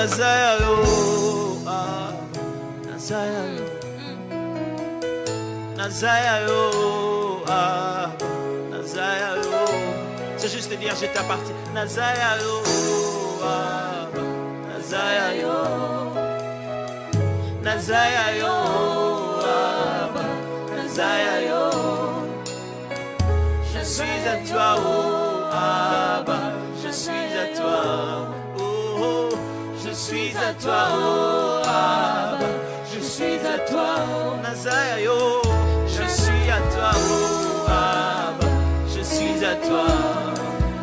Nazaya yo, Nazaya yo, Nazaya yo, Nazaya yo. C'est juste de dire je t'appartiens. Nazaya yo, Nazaya yo, Nazaya yo, Nazaya yo. Je suis à toi, oh Abba, je suis à toi, oh, je suis à toi, oh Abba, je suis à toi, Nazaya yo, je suis à toi, oh Abba, je suis à toi,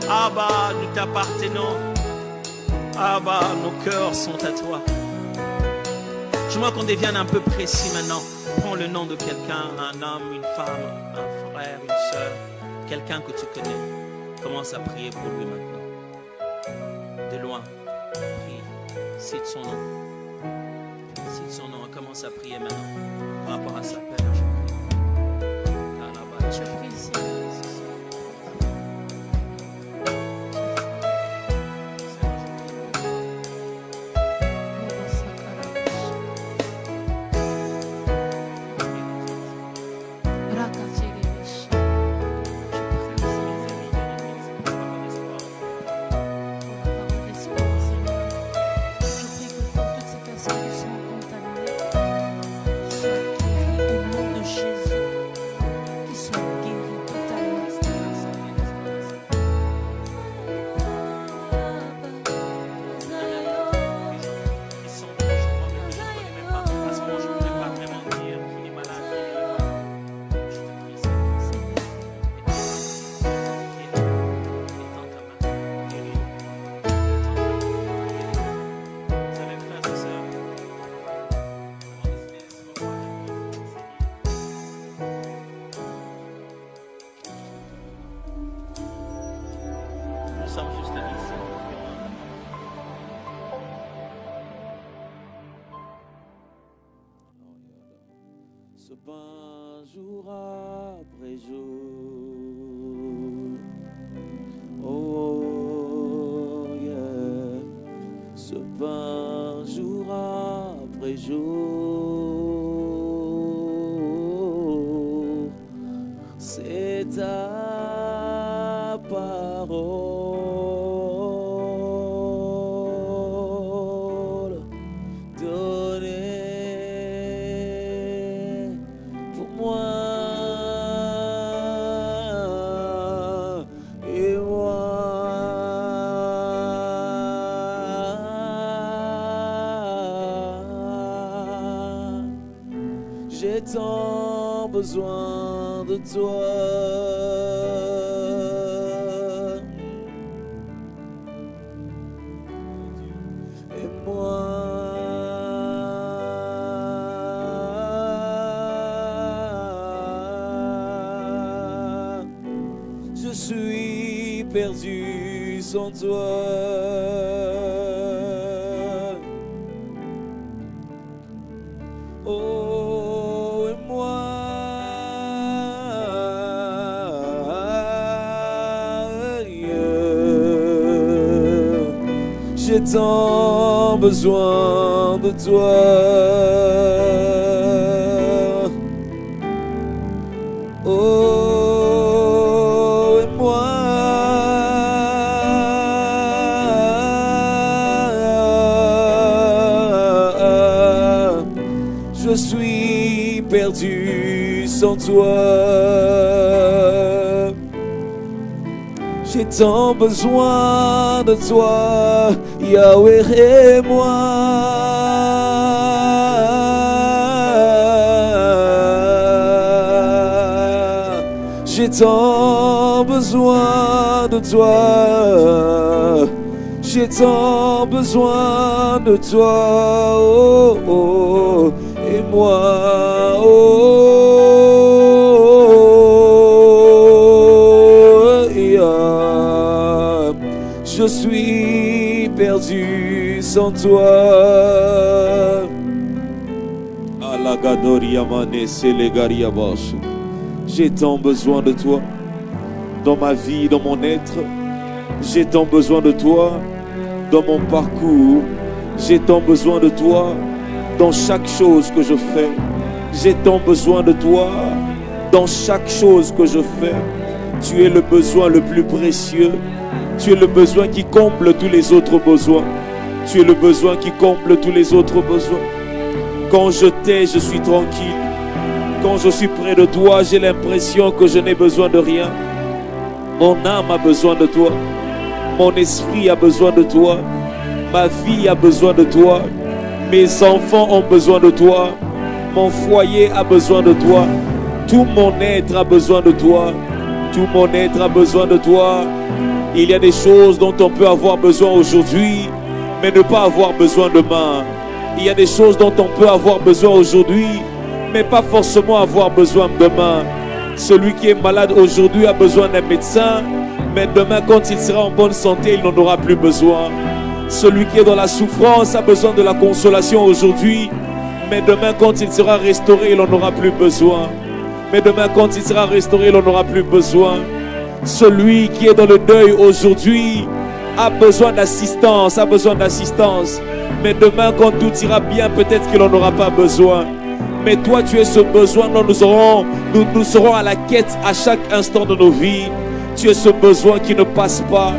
Abba, nous t'appartenons, Abba, nos cœurs sont à toi. Je vois qu'on devienne un peu précis maintenant. Prends le nom de quelqu'un, un homme, une femme, un frère, une soeur, quelqu'un que tu connais. Commence à prier pour lui maintenant. De loin, prie, cite son nom. Cite son nom, commence à prier maintenant. Par rapport à sa père, je prie. Je prie ici. Se pain jour après jour, oh yeah, se pain jour après jour, c'est ta parole donnée. J'ai tant besoin de toi. Et moi, je suis perdu sans toi. J'ai tant besoin de toi. Oh, et moi, je suis perdu sans toi. J'ai tant besoin de toi, Yahweh, et moi. J'ai tant besoin de toi. J'ai tant besoin de toi, oh, oh, et moi, oh, yeah. Je suis perdu sans toi. J'ai tant besoin de toi dans ma vie, dans mon être. J'ai tant besoin de toi dans mon parcours. J'ai tant besoin de toi dans chaque chose que je fais. J'ai tant besoin de toi dans chaque chose que je fais. Tu es le besoin le plus précieux. Tu es le besoin qui comble tous les autres besoins. Tu es le besoin qui comble tous les autres besoins. Quand je t'ai, je suis tranquille. Quand je suis près de toi, j'ai l'impression que je n'ai besoin de rien. Mon âme a besoin de toi. Mon esprit a besoin de toi. Ma vie a besoin de toi. Mes enfants ont besoin de toi. Mon foyer a besoin de toi. Tout mon être a besoin de toi. Tout mon être a besoin de toi. Il y a des choses dont on peut avoir besoin aujourd'hui, mais ne pas avoir besoin demain. Il y a des choses dont on peut avoir besoin aujourd'hui, mais pas forcément avoir besoin demain. Celui qui est malade aujourd'hui a besoin d'un médecin, mais demain, quand il sera en bonne santé, il n'en aura plus besoin. Celui qui est dans la souffrance a besoin de la consolation aujourd'hui, mais demain, quand il sera restauré, il n'en aura plus besoin. Mais demain, quand il sera restauré, il n'en aura plus besoin. Celui qui est dans le deuil aujourd'hui a besoin d'assistance, Mais demain, quand tout ira bien, peut-être qu'il n'en aura pas besoin. Mais toi, tu es ce besoin dont nous serons à la quête à chaque instant de nos vies. Tu es ce besoin qui ne passe pas.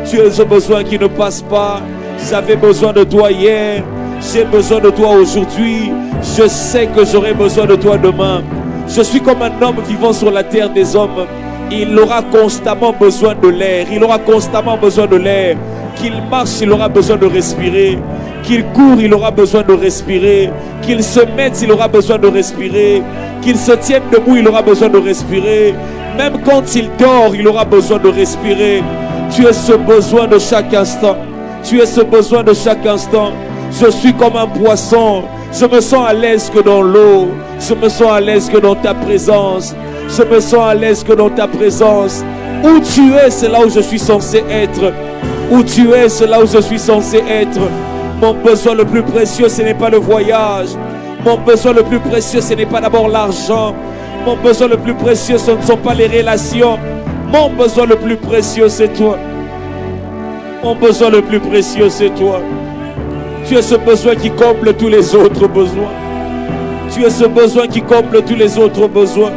Tu es ce besoin qui ne passe pas. J'avais besoin de toi hier. J'ai besoin de toi aujourd'hui. Je sais que j'aurai besoin de toi demain. Je suis comme un homme vivant sur la terre des hommes. Il aura constamment besoin de l'air. Il aura constamment besoin de l'air. Qu'il marche, il aura besoin de respirer. Qu'il court, il aura besoin de respirer. Qu'il se mette, il aura besoin de respirer. Qu'il se tienne debout, il aura besoin de respirer. Même quand il dort, il aura besoin de respirer. Tu es ce besoin de chaque instant. Tu es ce besoin de chaque instant. Je suis comme un poisson. Je me sens à l'aise que dans l'eau. Je me sens à l'aise que dans ta présence. Je me sens à l'aise que dans ta présence. Où tu es, c'est là où je suis censé être. Où tu es, c'est là où je suis censé être. Mon besoin le plus précieux, ce n'est pas le voyage. Mon besoin le plus précieux, ce n'est pas d'abord l'argent. Mon besoin le plus précieux, ce ne sont pas les relations. Mon besoin le plus précieux, c'est toi. Mon besoin le plus précieux, c'est toi. Tu es ce besoin qui comble tous les autres besoins. Tu es ce besoin qui comble tous les autres besoins.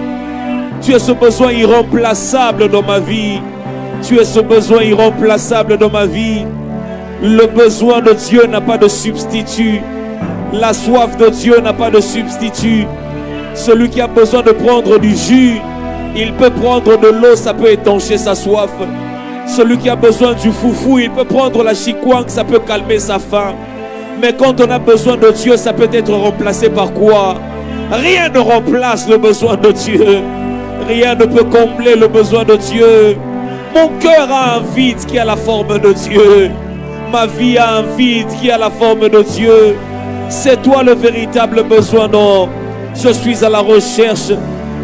Tu es ce besoin irremplaçable dans ma vie. Tu es ce besoin irremplaçable dans ma vie. Le besoin de Dieu n'a pas de substitut. La soif de Dieu n'a pas de substitut. Celui qui a besoin de prendre du jus, il peut prendre de l'eau, ça peut étancher sa soif. Celui qui a besoin du foufou, il peut prendre la chikwang, ça peut calmer sa faim. Mais quand on a besoin de Dieu, ça peut être remplacé par quoi? Rien ne remplace le besoin de Dieu. Rien ne peut combler le besoin de Dieu. Mon cœur a un vide qui a la forme de Dieu. Ma vie a un vide qui a la forme de Dieu. C'est toi le véritable besoin, non? Je suis à la recherche.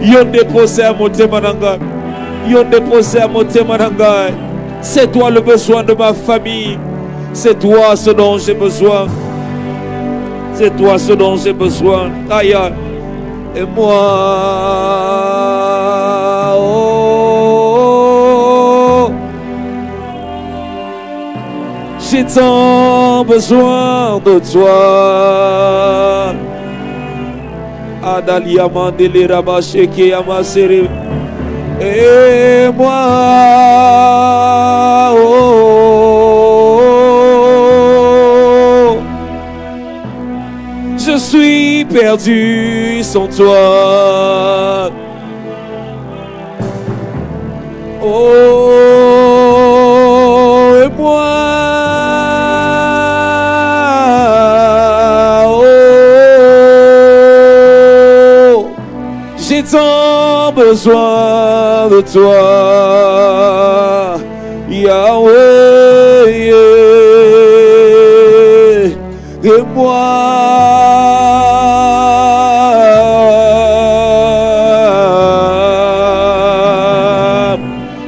Yon déposé à Motemananga. Yon déposé à Motemananga. C'est toi le besoin de ma famille. C'est toi ce dont j'ai besoin. C'est toi ce dont j'ai besoin. Aïe. Et moi, oh, j'ai tant besoin de toi. Adalia mandele rabasheke yamasere. Et moi, oh, je suis perdu sans toi. Oh, et moi, oh, j'ai tant besoin de toi, Yahweh, et moi,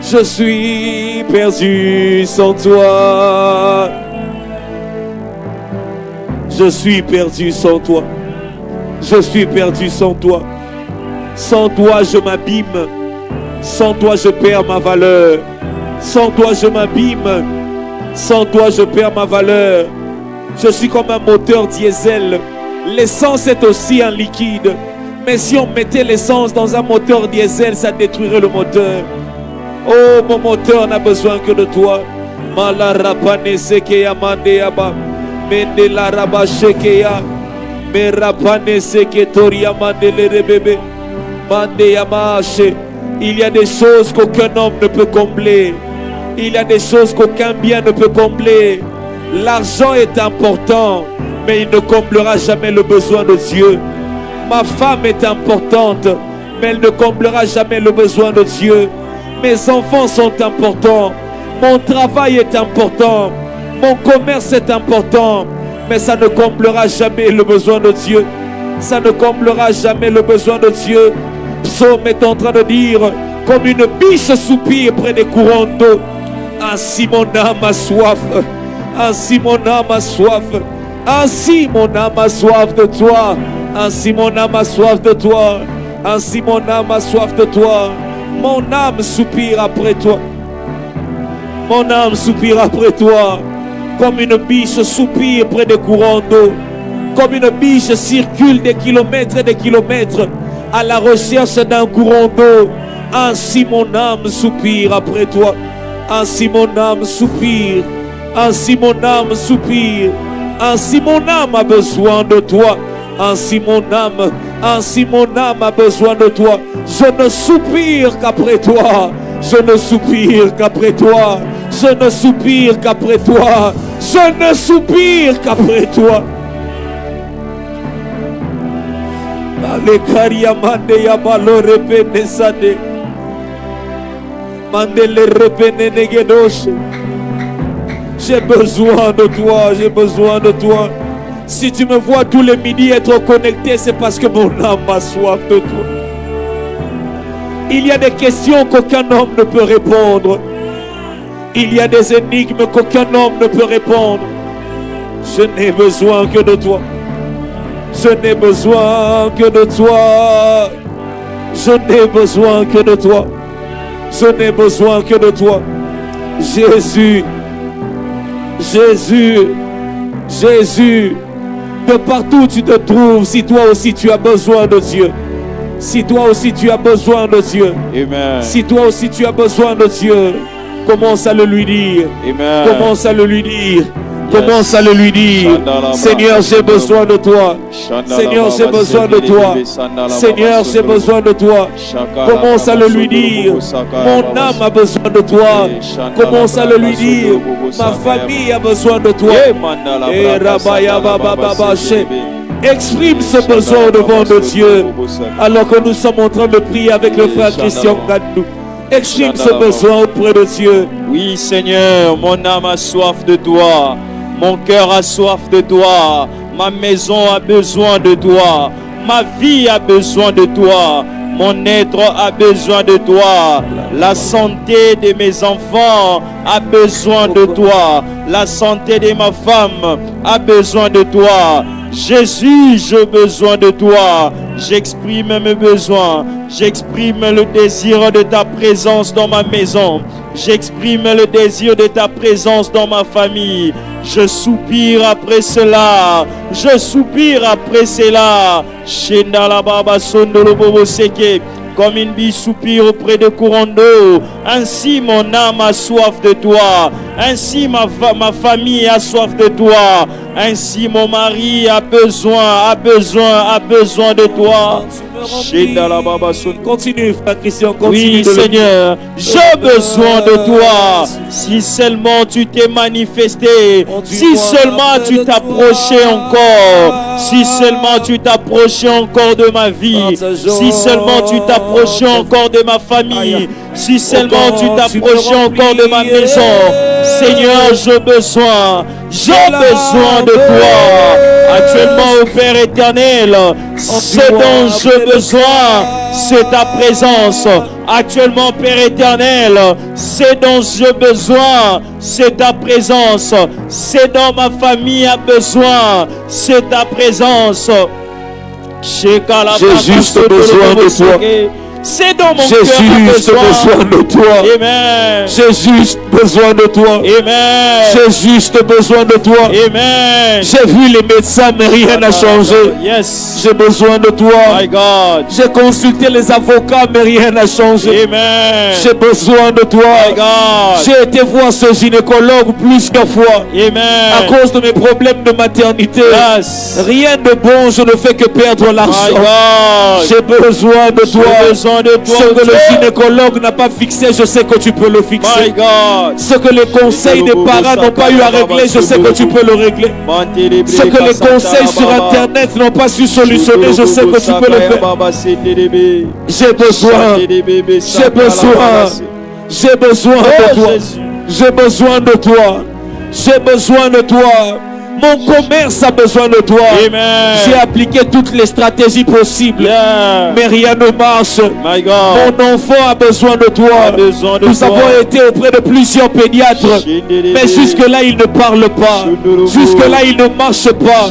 je suis perdu sans toi. Je suis perdu sans toi. Je suis perdu sans toi. Sans toi, je m'abîme. Sans toi, je perds ma valeur. Sans toi, je m'abîme. Sans toi, je perds ma valeur. Je suis comme un moteur diesel. L'essence est aussi un liquide. Mais si on mettait l'essence dans un moteur diesel, ça détruirait le moteur. Oh, mon moteur n'a besoin que de toi. Malarapane sekeya mandeyaba. Mendela rabashekeya. Merapane seketoria mandele bébé. Mandeyamache. Il y a des choses qu'aucun homme ne peut combler. Il y a des choses qu'aucun bien ne peut combler. L'argent est important, mais il ne comblera jamais le besoin de Dieu. Ma femme est importante, mais elle ne comblera jamais le besoin de Dieu. Mes enfants sont importants. Mon travail est important. Mon commerce est important, mais ça ne comblera jamais le besoin de Dieu. Ça ne comblera jamais le besoin de Dieu. Psaume est en train de dire, comme une biche soupire près des courants d'eau. Ainsi mon âme a soif. Ainsi mon âme a soif. Ainsi mon âme a soif de toi. Ainsi mon âme a soif de toi. Ainsi mon âme a soif de toi. Mon âme soupire après toi. Mon âme soupire après toi. Comme une biche soupire près des courants d'eau. Comme une biche circule des kilomètres et des kilomètres à la recherche d'un courant d'eau. Ainsi mon âme soupire après toi. Ainsi mon âme soupire. Ainsi mon âme soupire. Ainsi mon âme a besoin de toi. Ainsi mon âme a besoin de toi. Je ne soupire qu'après toi. Je ne soupire qu'après toi. Je ne soupire qu'après toi. Je ne soupire qu'après toi. Alekaria mande ya balo repene sade. Mandele repene negedoshe. J'ai besoin de toi, j'ai besoin de toi. Si tu me vois tous les midis être connecté, c'est parce que mon âme a soif de toi. Il y a des questions qu'aucun homme ne peut répondre. Il y a des énigmes qu'aucun homme ne peut répondre. Je n'ai besoin que de toi. Je n'ai besoin que de toi. Je n'ai besoin que de toi. Je n'ai besoin que de toi. Jésus. Jésus, Jésus, de partout où tu te trouves, si toi aussi tu as besoin de Dieu, si toi aussi tu as besoin de Dieu, Amen. Si toi aussi tu as besoin de Dieu, commence à le lui dire, Amen. Commence à le lui dire. Commence à le lui dire. Seigneur, j'ai besoin de toi. Seigneur, j'ai besoin de toi. Seigneur, j'ai besoin de toi. Commence à le lui dire. Mon âme a besoin de toi. Commence à le lui dire. Ma famille a besoin de toi. Exprime ce besoin devant de Dieu. Alors que nous sommes en train de prier avec le frère Christian Gadou. Exprime ce besoin auprès de Dieu. Oui, Seigneur, mon âme a soif de toi. Mon cœur a soif de toi. Ma maison a besoin de toi. Ma vie a besoin de toi. Mon être a besoin de toi. La santé de mes enfants a besoin de toi. La santé de ma femme a besoin de toi. Jésus, j'ai besoin de toi. J'exprime mes besoins. J'exprime le désir de ta présence dans ma maison. J'exprime le désir de ta présence dans ma famille. Je soupire après cela. Je soupire après cela. Shendala baba sondolo bobo seke. Comme une biche soupire auprès de courants d'eau. Ainsi mon âme a soif de toi. Ainsi ma famille a soif de toi. Ainsi mon mari a besoin de toi. Continue, frère Christian, continue. Oui, Seigneur, j'ai besoin de toi. Si seulement tu t'es manifesté, si seulement tu t'approchais encore, si seulement tu t'approchais encore de ma vie, si seulement tu t'approchais encore de ma famille, si seulement tu t'approchais encore de ma maison. Seigneur, j'ai besoin de toi. Actuellement, au Père éternel, ce dont j'ai besoin, c'est ta présence. Actuellement, Père éternel, ce dont j'ai besoin, c'est ta présence. Ce dont ma famille a besoin, c'est ta présence. J'ai juste besoin de toi. C'est dans mon cœur besoin de toi. Amen. J'ai juste besoin de toi. Amen. J'ai juste besoin de toi. Amen. J'ai vu les médecins, mais rien n'a changé. Yes. J'ai besoin de toi. My God. J'ai consulté les avocats, mais rien n'a changé. Amen. J'ai besoin de toi. My God. J'ai été voir ce gynécologue plusieurs fois Amen. à cause de mes problèmes de maternité. Yes. Rien de bon, je ne fais que perdre My l'argent. God. J'ai besoin de toi. J'ai besoin de toi. Ce que le Dieu. gynécologue n'a pas fixé, je sais que tu peux le My fixer. God. Ce que les conseils des parents n'ont pas eu à régler, je sais que tu peux le régler. Ce que les conseils sur Internet n'ont pas su solutionner, je sais que tu peux le faire. J'ai besoin. J'ai besoin. J'ai besoin de toi. J'ai besoin de toi. J'ai besoin de toi. Mon commerce a besoin de toi. Amen. J'ai appliqué toutes les stratégies possibles. Yeah. Mais rien ne marche. My God. Mon enfant a besoin de toi. A besoin de Nous toi. avons été auprès de plusieurs pédiatres. Mais jusque-là, il ne parle pas. Jusque-là, il ne marche pas.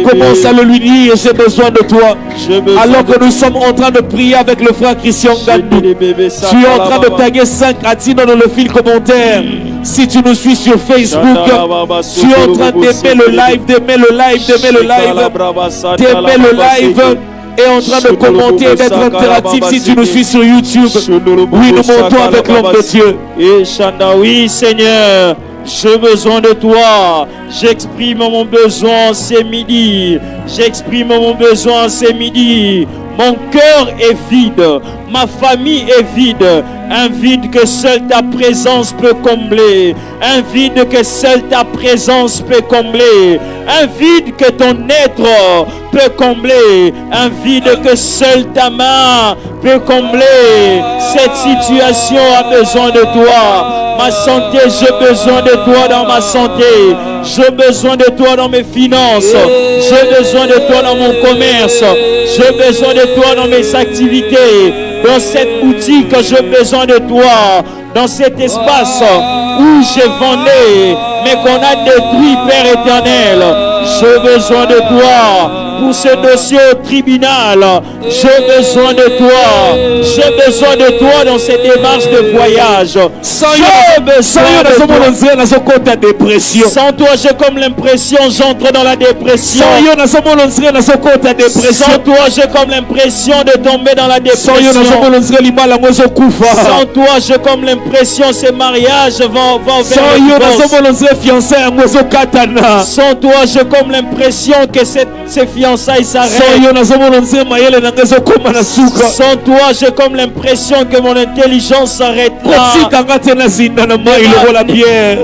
Commence à le lui dire, j'ai besoin de toi. Alors que nous sommes en train de prier avec le frère Christian Gandou. Tu es en train de taguer 5 à 10 dans le fil commentaire. Si tu nous suis sur Facebook, tu es en train d'aimer le live, d'aimer le live, d'aimer le live, d'aimer le live et en train de commenter et d'être interactif si tu nous suis sur YouTube. Oui, nous montons avec l'homme de Dieu. Et Chanda, oui Seigneur, j'ai besoin de toi. J'exprime mon besoin ce midi. J'exprime mon besoin ce midi. Mon cœur est vide, ma famille est vide, un vide que seule ta présence peut combler, un vide que seule ta présence peut combler, un vide que ton être peut combler, un vide que seule ta main peut combler. Cette situation a besoin de toi. Ma santé, j'ai besoin de toi dans ma santé. J'ai besoin de toi dans mes finances. J'ai besoin de toi dans mon commerce. J'ai besoin de toi dans mes activités. Dans cette boutique, j'ai besoin de toi. Dans cet espace où j'ai vendu, mais qu'on a détruit, Père éternel. J'ai besoin de toi. Pour ce dossier au tribunal, j'ai besoin de toi. J'ai besoin de toi dans cette démarche de voyage. Sans toi, j'ai comme l'impression j'entre dans la dépression. Sans toi, j'ai comme l'impression de tomber dans la dépression. Sans toi, j'ai comme l'impression ce mariage va vers le divorce. Sans toi, j'ai comme l'impression que ces fiançailles s'arrêtent. Sans toi, j'ai comme l'impression que mon intelligence s'arrête là.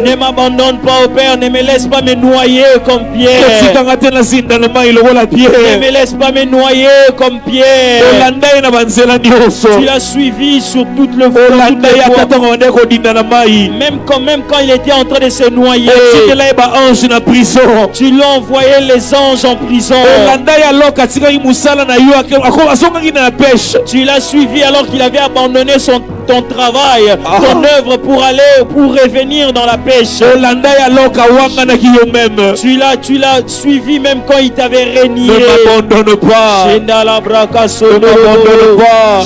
Ne m'abandonne pas au Père, ne me laisse pas me noyer comme Pierre. Ne me laisse pas me noyer comme Pierre. Tu l'as suivi sur toute le voie. Même quand il était en train de se noyer, tu l'as envoyé les anges en prison. Tu l'as suivi alors qu'il avait abandonné ton travail, ton œuvre pour revenir dans la pêche. Tu l'as suivi même quand il t'avait régné. Ne m'abandonne pas. Ne m'abandonne pas.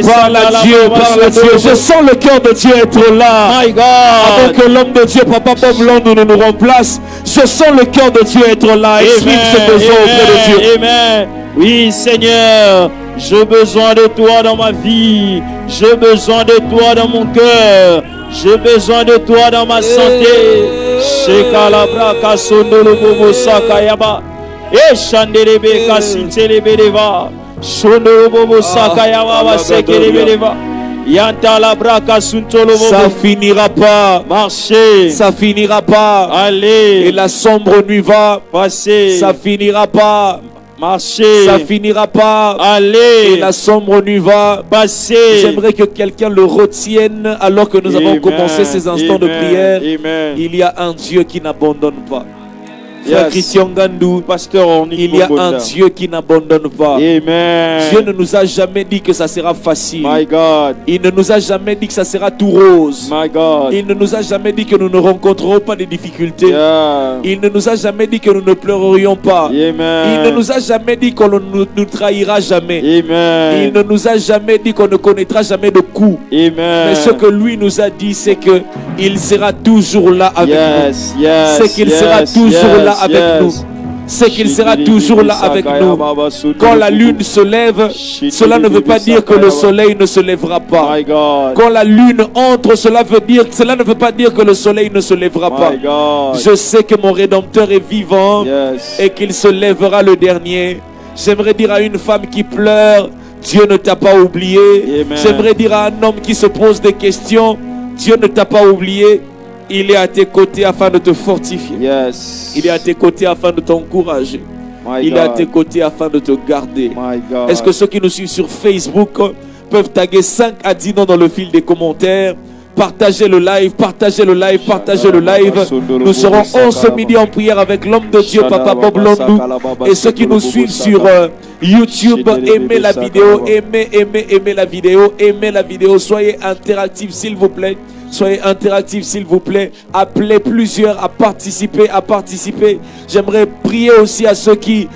Parle à Dieu, parle à Dieu. Je sens le cœur de Dieu être là. My God. Avant que l'homme de Dieu, Papa Bob London, nous remplace, je sens le cœur de Dieu être là. Exprime ce besoin auprès de Dieu. Amen. Oui, Seigneur, j'ai besoin de toi dans ma vie. J'ai besoin de toi dans mon cœur. J'ai besoin de toi dans ma santé. Shekalabra kasondolo bobo sakayaba. E shandelebe kasintelebe deva. Shondolo bobo sakayaba basekelebe deva. Ça finira pas. Marcher. Ça finira pas. Aller. Et la sombre nuit va passer. Ça finira pas. Marcher. Ça finira pas. Aller. Et la sombre nuit va passer. J'aimerais que quelqu'un le retienne alors que nous avons commencé ces instants de prière. Amen. Il y a un Dieu qui n'abandonne pas. Frère Christian Gandou, Pasteur Ornick il y a Bongonda. un Dieu qui n'abandonne pas. Amen. Dieu ne nous a jamais dit que ça sera facile. My God. Il ne nous a jamais dit que ça sera tout rose. My God. Il ne nous a jamais dit que nous ne rencontrerons pas de difficultés. Yeah. Il ne nous a jamais dit que nous ne pleurerions pas. Amen. Il ne nous a jamais dit qu'on ne nous trahira jamais. Amen. Il ne nous a jamais dit qu'on ne connaîtra jamais de coups. Amen. Mais ce que lui nous a dit, c'est que il sera toujours là avec nous. C'est qu'il sera toujours là avec nous. C'est qu'il sera toujours là avec nous. Quand la lune se lève, cela ne veut pas dire que le soleil ne se lèvera pas. My God. Quand la lune entre, cela ne veut pas dire que le soleil ne se lèvera pas. My God. Je sais que mon Rédempteur est vivant Yes. et qu'il se lèvera le dernier. J'aimerais dire à une femme qui pleure, Dieu ne t'a pas oublié. Amen. J'aimerais dire à un homme qui se pose des questions, Dieu ne t'a pas oublié. Il est à tes côtés afin de te fortifier. Yes. Il est à tes côtés afin de t'encourager. My Il est à God. tes côtés afin de te garder. My God. Est-ce que ceux qui nous suivent sur Facebook peuvent taguer 5 à 10 noms dans le fil des commentaires? Partagez le live, partagez le live, partagez le live. Nous serons ce midi en prière avec l'homme de Dieu, Papa Bob Landou. Et ceux qui nous suivent sur YouTube, aimez la vidéo, aimez la vidéo, aimez la vidéo. Soyez interactifs s'il vous plaît. Soyez interactifs s'il vous plaît. Appelez plusieurs à participer. J'aimerais prier aussi à ceux qui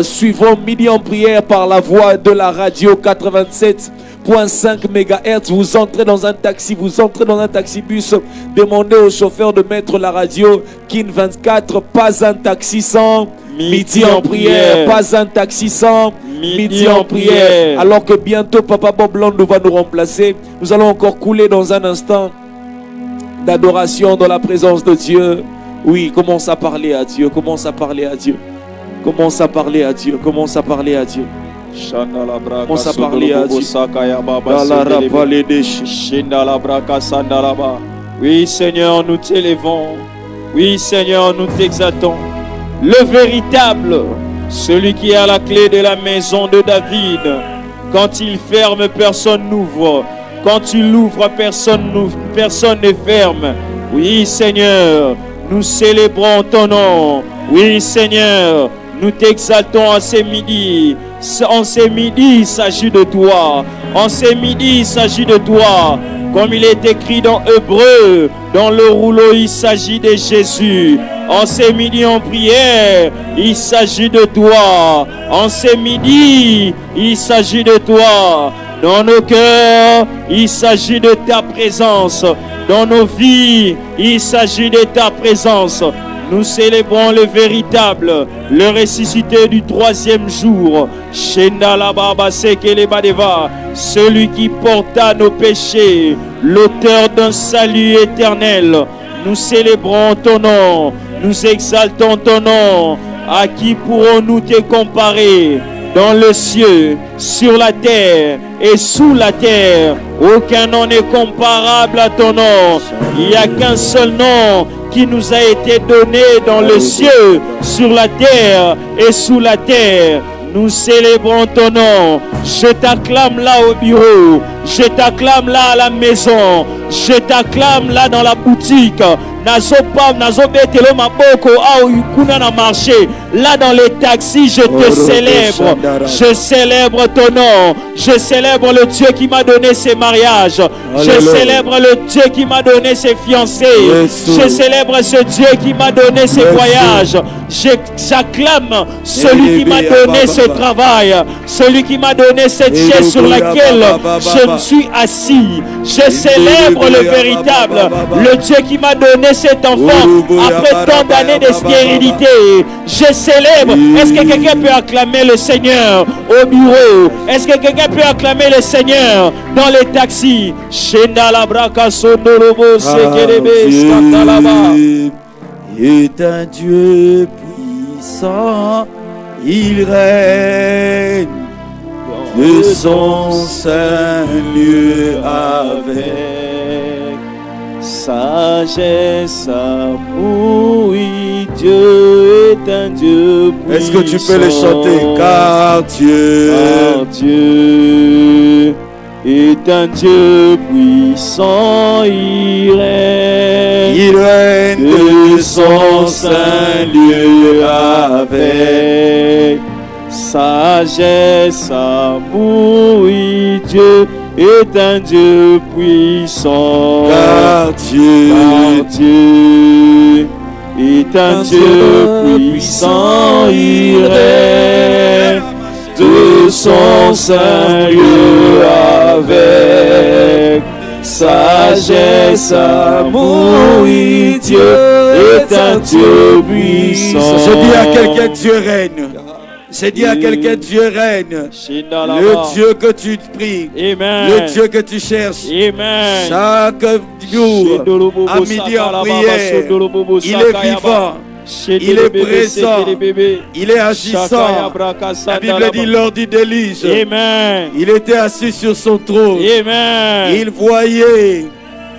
suivront midi en prière par la voix de la radio 87.5 MHz. Vous entrez dans un taxi, vous entrez dans un taxibus. Demandez au chauffeur de mettre la radio KIN 24. Pas un taxi sans midi en prière. Pas un taxi sans midi en prière. Alors que bientôt Papa Bob Landou va nous remplacer. Nous allons encore couler dans un instant d'adoration dans la présence de Dieu. Oui, commence à parler à Dieu. Commence à parler à Dieu. Commence à parler à Dieu. Commence à parler à Dieu. Commence à parler à Dieu. Oui, Seigneur, nous t'élevons. Oui, Seigneur, nous t'exaltons. Le véritable, celui qui a la clé de la maison de David. Quand il ferme, personne n'ouvre. Quand tu l'ouvres, personne ne ferme. Oui, Seigneur, nous célébrons ton nom. Oui, Seigneur, nous t'exaltons en ce midi. En ce midi, il s'agit de toi. En ce midi, il s'agit de toi. Comme il est écrit dans Hébreu, dans le rouleau, il s'agit de Jésus. En ce midi en prière, il s'agit de toi. En ce midi, il s'agit de toi. Dans nos cœurs, il s'agit de ta présence. Dans nos vies, il s'agit de ta présence. Nous célébrons le véritable, le ressuscité du 3e jour. Celui qui porta nos péchés, l'auteur d'un salut éternel. Nous célébrons ton nom, nous exaltons ton nom. À qui pourrons-nous te comparer? Dans le ciel, sur la terre et sous la terre, aucun nom n'est comparable à ton nom. Il n'y a qu'un seul nom qui nous a été donné dans le ciel, sur la terre et sous la terre. Nous célébrons ton nom. Je t'acclame là au bureau. Je t'acclame là à la maison. Je t'acclame là dans la boutique. Là dans les taxis, je te célèbre. Je célèbre ton nom. Je célèbre le Dieu qui m'a donné ses mariages. Je célèbre le Dieu qui m'a donné ses fiancés. Je célèbre ce Dieu qui m'a donné ses voyages. J'acclame celui qui m'a donné ce travail. Celui qui m'a donné cette chaise sur laquelle je me suis assis. Je célèbre le véritable, le Dieu qui m'a donné cet enfant après tant d'années de stérilité. Je célèbre. Est-ce que quelqu'un peut acclamer le Seigneur au bureau? Est-ce que quelqu'un peut acclamer le Seigneur dans les taxis? Est un Dieu puissant, il règne de son saint lieu avec sagesse, amour, oui, Dieu est un Dieu puissant. Est-ce que tu peux le chanter? Car Dieu est un Dieu puissant. puissant, il règne. Il règne De son saint lieu avec sagesse, amour, oui, Dieu est un Dieu puissant. car Dieu Car Dieu est un Dieu puissant, il règne de son saint lieu avec sagesse, amour, oui, Dieu est un Dieu puissant. Je dis à quelqu'un, Dieu règne. Je dis à quelqu'un, Dieu règne. Le Dieu que tu pries, Amen. le Dieu que tu cherches, Amen. chaque jour, à midi en prière, il est vivant, il est présent, il est agissant. La Bible dit lors du déluge, Amen. il était assis sur son trône, Amen. il voyait,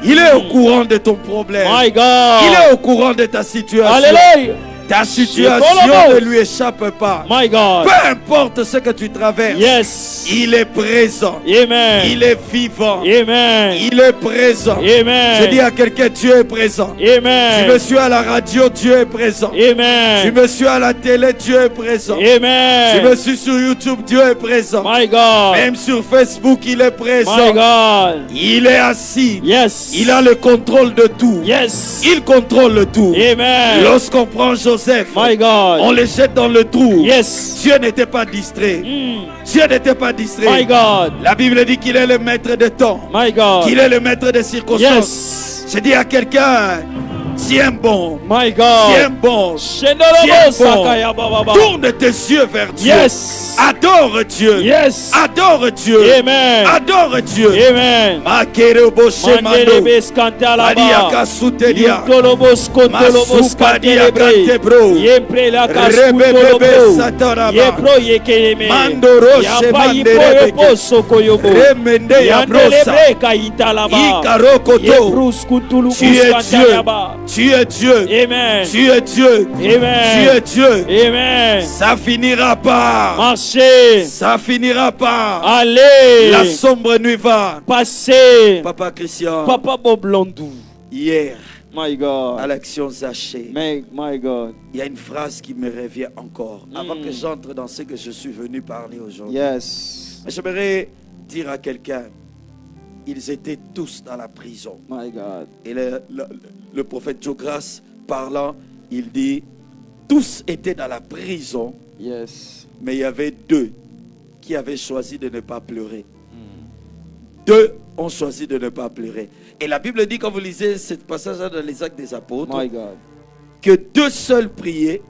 il est au courant de ton problème, My God. il est au courant de ta situation. Alléluia. Ta situation ne lui échappe pas. My God. Peu importe ce que tu traverses, Yes. il est présent. Amen. Il est vivant. Amen. Il est présent. Amen. Je dis à quelqu'un, Dieu est présent. Amen. Tu me suis à la radio, Dieu est présent. Amen. Tu me suis à la télé, Dieu est présent. Amen. Tu me suis sur YouTube, Dieu est présent. My God. Même sur Facebook, il est présent. My God. Il est assis. Yes. Il a le contrôle de tout. Yes. Il contrôle le tout. Amen. Lorsqu'on prend Joseph, My God. on le jette dans le trou. Yes. Dieu n'était pas distrait. Dieu n'était pas distrait. My God. La Bible dit qu'il est le maître de temps, My God. qu'il est le maître des circonstances. Yes. Je dis à quelqu'un, tiens bon, My God. tiens bon, Shendolobo Sakaya Baba. tourne tes yeux vers Dieu. Yes. Adore Dieu. Yes. Adore Dieu. Amen. Adore Dieu. Amen. Makerebo shemando. Mandelebes Kantalaba. Adiaka sutelia. Yutolobos Kontolobos Masupadia Kantelebre. kantebro. Yempre la Rebebebe Kaskutolobo. sataraba. Yepro Yekeme. Mandoro Yapa Yipo shemanderebeke. Yepo Sokoyobo. Remende ya brosa. Yandelebre Kaitalaba. Ikarokoto. Yeprus Kuntulubus Tu es Dieu. Kantayaba. Tu es Dieu. Amen. Tu es Dieu. Tu Amen. es Dieu. Amen. Ça finira pas. Marchez. Ça finira pas. Allez. La sombre nuit va. Passez. Papa Christian, Papa Bob Landou. hier, My à God. l'action Zaché, My God. il y a une phrase qui me revient encore avant que j'entre dans ce que je suis venu parler aujourd'hui. Yes. Mais j'aimerais dire à quelqu'un, ils étaient tous dans la prison. My God. Et le prophète Jogras parlant, il dit, tous étaient dans la prison, Yes. mais il y avait deux qui avaient choisi de ne pas pleurer. Deux ont choisi de ne pas pleurer. Et la Bible dit, quand vous lisez ce passage-là dans les Actes des Apôtres, My God. que deux seuls priaient,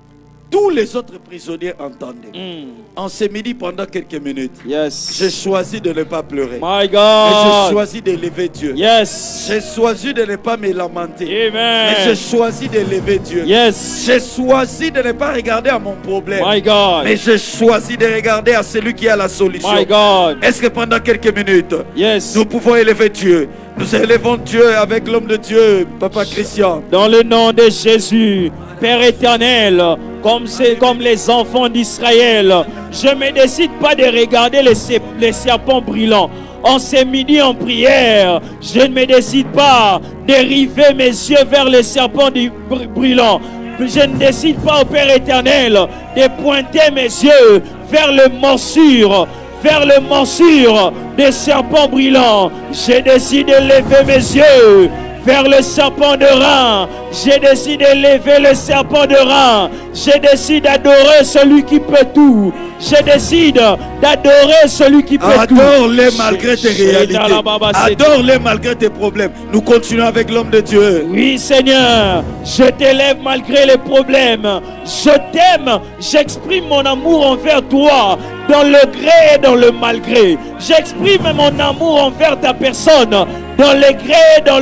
tous les autres prisonniers entendaient. En ce midi, pendant quelques minutes, Yes. j'ai choisi de ne pas pleurer. My Et j'ai God. choisi d'élever Dieu. Yes. J'ai choisi de ne pas me lamenter. Mais j'ai Amen. choisi d'élever Dieu. Yes. J'ai choisi de ne pas regarder à mon problème. My God. Mais j'ai choisi de regarder à celui qui a la solution. My God. Est-ce que pendant quelques minutes, Yes. nous pouvons élever Dieu? Nous élevons Dieu avec l'homme de Dieu, Papa Christian. Dans le nom de Jésus, Père éternel, comme les enfants d'Israël, je ne me décide pas de regarder les serpents brûlants. En ce midi en prière, je ne me décide pas de river mes yeux vers les serpents brûlants. Je ne décide pas, au Père éternel, de pointer mes yeux vers le morsure. Vers le morsure des serpents brûlants. J'ai décidé de lever mes yeux vers le serpent de rein. J'ai décidé de lever le serpent de rein. J'ai décidé d'adorer celui qui peut tout. Je décide d'adorer celui qui peut tout. Adore-les malgré tes réalités. Adore-les malgré tes problèmes. Nous continuons avec l'homme de Dieu. Oui, Seigneur, je t'élève malgré les problèmes. Je t'aime, j'exprime mon amour envers toi, dans le gré et dans le malgré. J'exprime mon amour envers ta personne, dans le gré et dans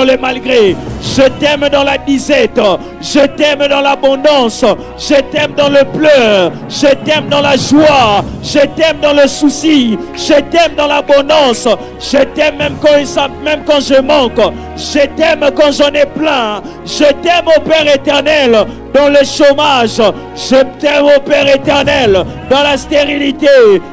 le malgré. Je t'aime dans la disette, je t'aime dans l'abondance, je t'aime dans le pleur, je t'aime dans la joie, je t'aime dans le souci, je t'aime dans l'abondance, je t'aime même quand je manque, Je t'aime quand j'en ai plein. Je t'aime, ô Père éternel, dans le chômage. Je t'aime, ô Père éternel, dans la stérilité.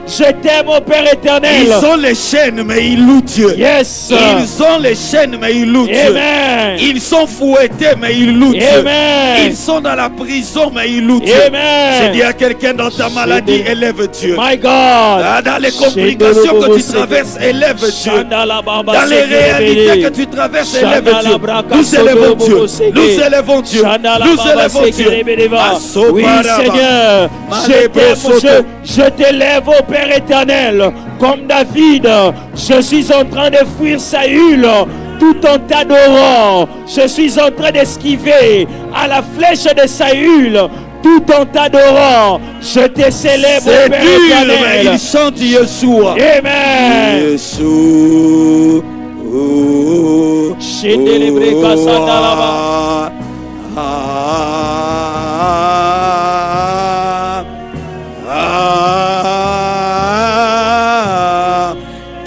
Je t'aime, ô Père éternel. Ils ont les chaînes, mais ils louent Dieu. Yes. Ils ont les chaînes, mais ils louent Dieu. Amen. Ils sont fouettés, mais ils louent Dieu. Amen. Ils sont dans la prison, mais ils louent Dieu. Amen. J'ai dit à quelqu'un dans ta maladie, élève Dieu. My God. Dans les complications que tu traverses, élève Dieu. Dans les réalités que tu traverses, élève Dieu. Nous élevons Dieu. Nous élevons Dieu. Nous élevons Dieu. Oui, Seigneur, je t'élève, ô Père éternel, comme David. Je suis en train de fuir Saül tout en t'adorant. Je suis en train d'esquiver à la flèche de Saül tout en t'adorant. Je te célèbre, ô Père éternel. Mais il chante Yeshua. Amen. Yeshua.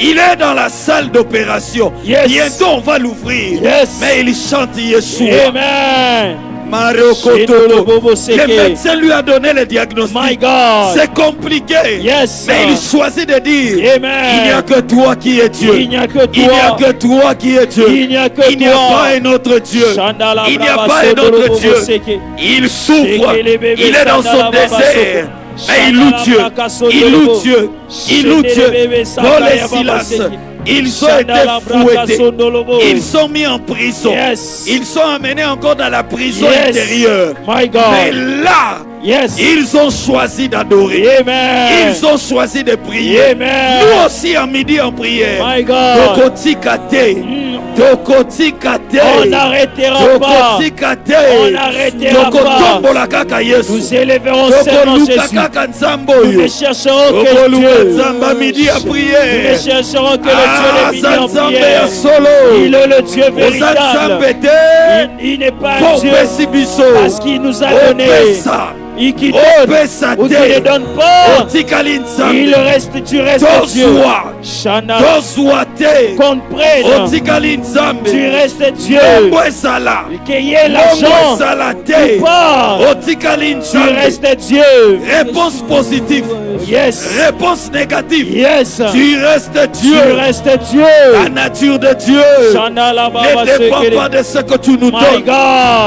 Il est dans la salle d'opération. Yes. Bientôt on va l'ouvrir. Yes. Mais il chante Yeshua. Amen. Le médecin lui a donné le diagnostic. My God. C'est compliqué. Yes. Mais il choisit de dire, Amen. il n'y a que toi qui es Dieu. Il n'y a que toi. Il n'y a que toi qui es Dieu. Il n'y a que il n'y a toi. pas un autre Dieu. Il n'y a pas un autre Dieu. Il souffre. Il est dans son désert. Mais il loue Dieu. Il loue Dieu. Il loue Dieu. Paul et Silas, ils ont été fouettés. Ils sont mis en prison. Yes. Ils sont amenés encore dans la prison Yes. intérieure. My God. Mais là, Yes. ils ont choisi d'adorer. Amen. Ils ont choisi de prier. Amen. Nous aussi en midi en prière. My God. Tokotikate. Tokotikate. On n'arrêtera pas. On n'arrêtera pas. Nous élèverons seulement Jésus. Nous ne chercherons que Dieu. Midi à Nous ne prier. chercherons que le Dieu de midi en prière. Il est le Dieu véritable. Il n'est pas un Dieu parce qu'il nous a donné. Il qui donne ou qui ne donne pas. Il reste, tu restes Dieu. Shana. Qu'on prenne. Tu restes Dieu. Qu'il y ait l'argent ou pas. Tu restes Dieu. Réponse positive. Yes. Réponse négative. Yes. Tu restes Dieu. Tu restes Dieu. La nature de Dieu ne dépend pas de ce que tu nous donnes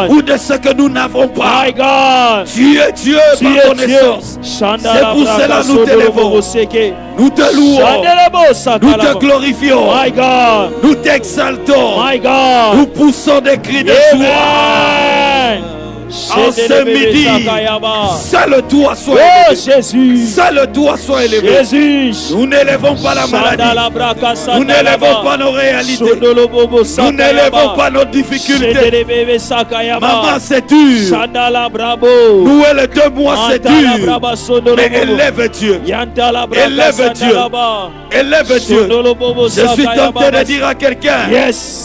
ou de ce que nous n'avons pas. My God. Tu es Dieu par connaissance. C'est pour cela nous t'élevons. Nous te louons. Nous te glorifions. My God. Nous t'exaltons. My God. Nous poussons des cris de joie. En ce midi, seul toi soit élevé. Jésus. Seul toi soit élevé. Jésus. Nous n'élevons pas la maladie. Nous n'élevons pas nos réalités. Nous n'élevons pas nos difficultés. Maman, c'est dur. Nous, le 2 mois, c'est dur. Mais élève Dieu. Élève Dieu. Élève Dieu. Je suis tenté de dire à quelqu'un,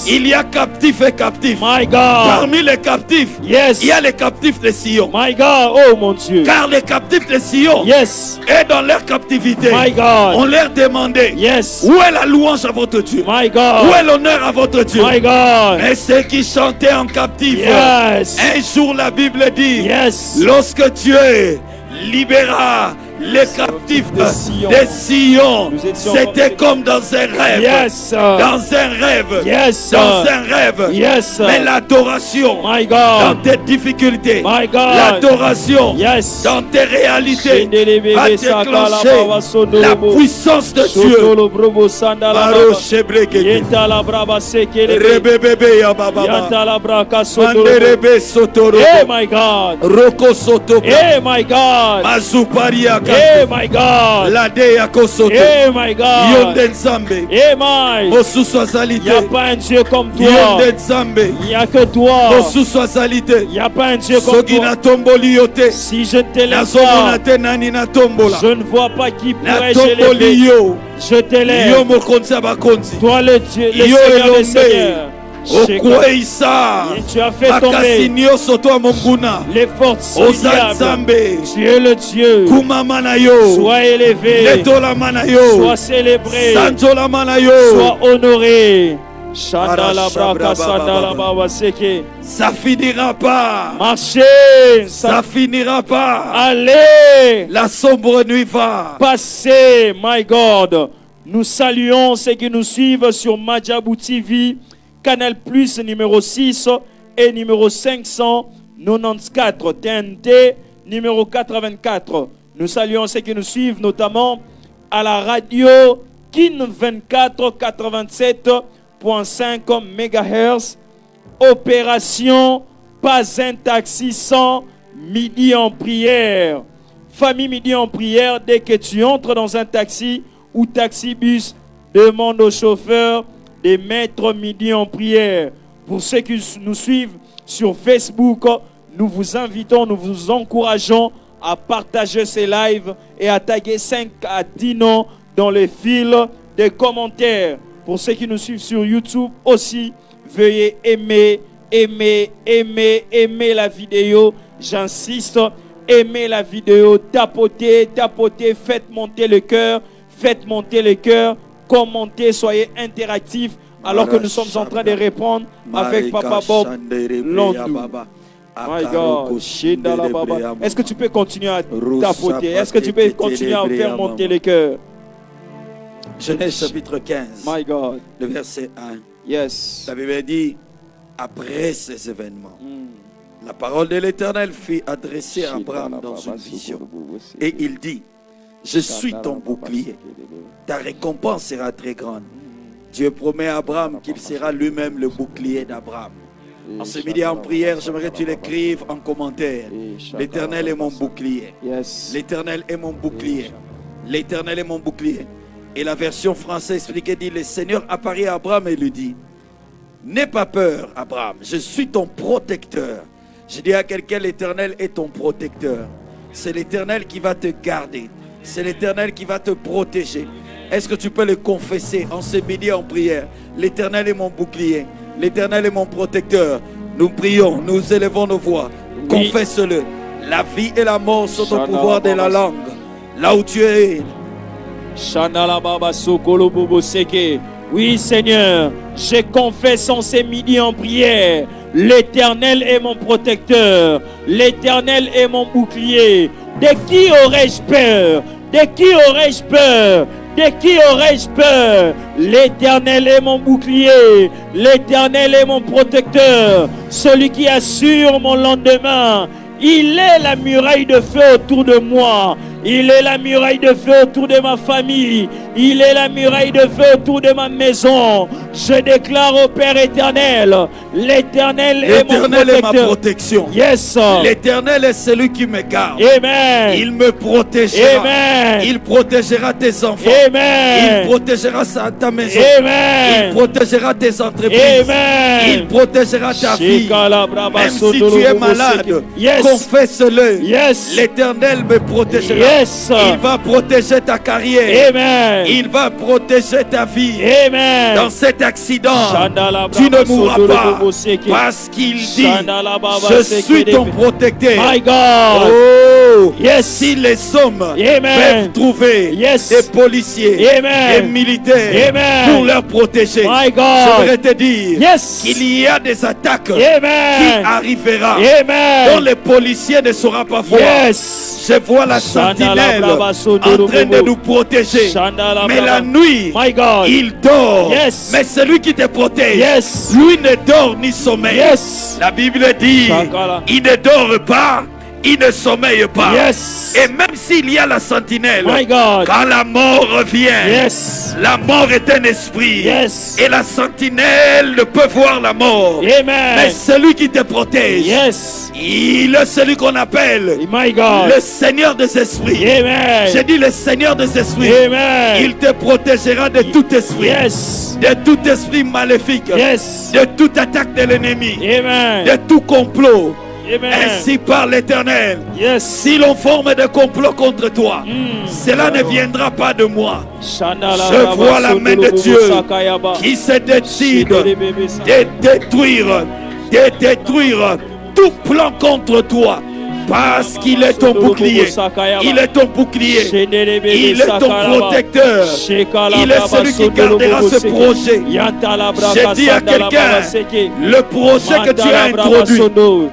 il y a captifs et captifs. Parmi les captifs, il y a les captifs de Sion. My God, oh mon Dieu. Car les captifs de Sion, et dans leur captivité, on leur demandait, où est la louange à votre Dieu? My God. Où est l'honneur à votre Dieu? My God. Et ceux qui chantaient en captif, un jour la Bible dit, lorsque Dieu libéra les captifs de Sion, c'était comme dans un rêve. Dans un rêve. Dans un rêve. Mais l'adoration dans tes difficultés, l'adoration dans tes réalités va déclencher la puissance de Dieu. Oh my God. Oh my God. Hey my God. La Dea Kosoto. Hey my God. Yonde Nzambe. Hey my. Il n'y a pas un Dieu comme toi. Yonde Nzambe. Il n'y a que toi. Il n'y a pas un Dieu comme toi. Si je ne t'élève pas, je ne vois pas qui pourrait t'élever. Je t'élève. Toi le Dieu, le Seigneur des Seigneurs. Tu as fait tomber les forces du diable. Tu es le Dieu. Sois élevé. Sois célébré. Sois honoré. Ça finira pas. Marchez. Ça finira pas. Allez. La sombre nuit va. Passez, my God. Nous saluons ceux qui nous suivent sur Madjabou TV, Canal Plus numéro 6 et numéro 594 TNT numéro 84. Nous saluons ceux qui nous suivent notamment à la radio KIN 24 87.5 MHz. Opération Pas un taxi sans Midi en prière. Famille Midi en prière, dès que tu entres dans un taxi ou taxi-bus, demande au chauffeur de mettre Midi en prière. Pour ceux qui nous suivent sur Facebook, nous vous invitons, nous vous encourageons à partager ces lives et à taguer 5 à 10 noms dans les fils des commentaires. Pour ceux qui nous suivent sur YouTube aussi, veuillez aimer la vidéo. J'insiste, aimez la vidéo, tapotez, faites monter le cœur, commentez, soyez interactifs alors que nous sommes en train de répondre avec Papa Bob Londou. My God. Est-ce que tu peux continuer à tapoter? Est-ce que tu peux continuer à faire monter le cœur? Genèse chapitre 15, My God. le verset 1. Yes. La Bible dit, après ces événements, la parole de l'Éternel fut adressée à Abraham dans une vision. Et il dit, je suis ton bouclier, ta récompense sera très grande. Dieu promet à Abraham qu'il sera lui-même le bouclier d'Abraham. En ce midi en prière, j'aimerais que tu l'écrives en commentaire. L'Éternel est mon bouclier. L'Éternel est mon bouclier. L'Éternel est mon bouclier. Et la version française expliquée dit, le Seigneur apparaît à Abraham et lui dit, n'aie pas peur, Abraham, je suis ton protecteur. Je dis à quelqu'un, l'Éternel est ton protecteur. C'est l'Éternel qui va te garder. C'est l'Éternel qui va te protéger. Est-ce que tu peux le confesser en ce midi en prière? L'Éternel est mon bouclier. L'Éternel est mon protecteur. Nous prions, nous élevons nos voix. Oui. Confesse-le. La vie et la mort sont au pouvoir de la langue. Là où tu es. Oui, Seigneur, je confesse en ces midis en prière. L'Éternel est mon protecteur. L'Éternel est mon bouclier. De qui aurais-je peur? De qui aurais-je peur? De qui aurais-je peur? L'Éternel est mon bouclier. L'Éternel est mon protecteur. Celui qui assure mon lendemain. Il est la muraille de feu autour de moi. Il est la muraille de feu autour de ma famille. Il est la muraille de feu autour de ma maison. Je déclare au Père éternel, l'Éternel est mon protecteur. L'Éternel est ma protection. Yes. L'Éternel est celui qui me garde. Amen. Il me protégera. Amen. Il protégera tes enfants. Amen. Il protégera ta maison. Amen. Il protégera tes entreprises. Amen. Il protégera ta vie. Même si tu es malade, yes. Confesse-le. Yes. L'Éternel me protégera. Yes. Il va protéger ta carrière. Amen. Il va protéger ta vie. Amen. Dans cet accident, tu ne mourras pas. Parce qu'il dit, je suis ton protecteur. My God. Oh, yes. Si les hommes peuvent trouver des policiers, des militaires pour leur protéger, my God. J'aimerais te dire qu'il y a des attaques qui arriveront dont les policiers ne sauront pas voir. Yes. Je vois la sentinelle en train de nous protéger. Mais la nuit, il dort. Yes. Mais celui qui te protège, lui ne dort ni sommeille. Yes. La Bible dit, il ne dort pas, il ne sommeille pas. Yes. Et même s'il y a la sentinelle, quand la mort revient, la mort est un esprit. Et la sentinelle ne peut voir la mort. Amen. Mais celui qui te protège, il est celui qu'on appelle le Seigneur des esprits. Amen. J'ai dit le Seigneur des esprits. Amen. Il te protégera de tout esprit. De tout esprit maléfique. De toute attaque de l'ennemi. De tout complot. Amen. Ainsi par l'Éternel. Si l'on forme des complots contre toi, cela ne viendra pas de moi. Je vois la main de Dieu qui se décide de détruire tout plan contre toi, Parce qu'il est ton bouclier. Il est ton bouclier. Il est ton protecteur. Il est celui qui gardera ce projet. J'ai dit à quelqu'un, le projet que tu as introduit,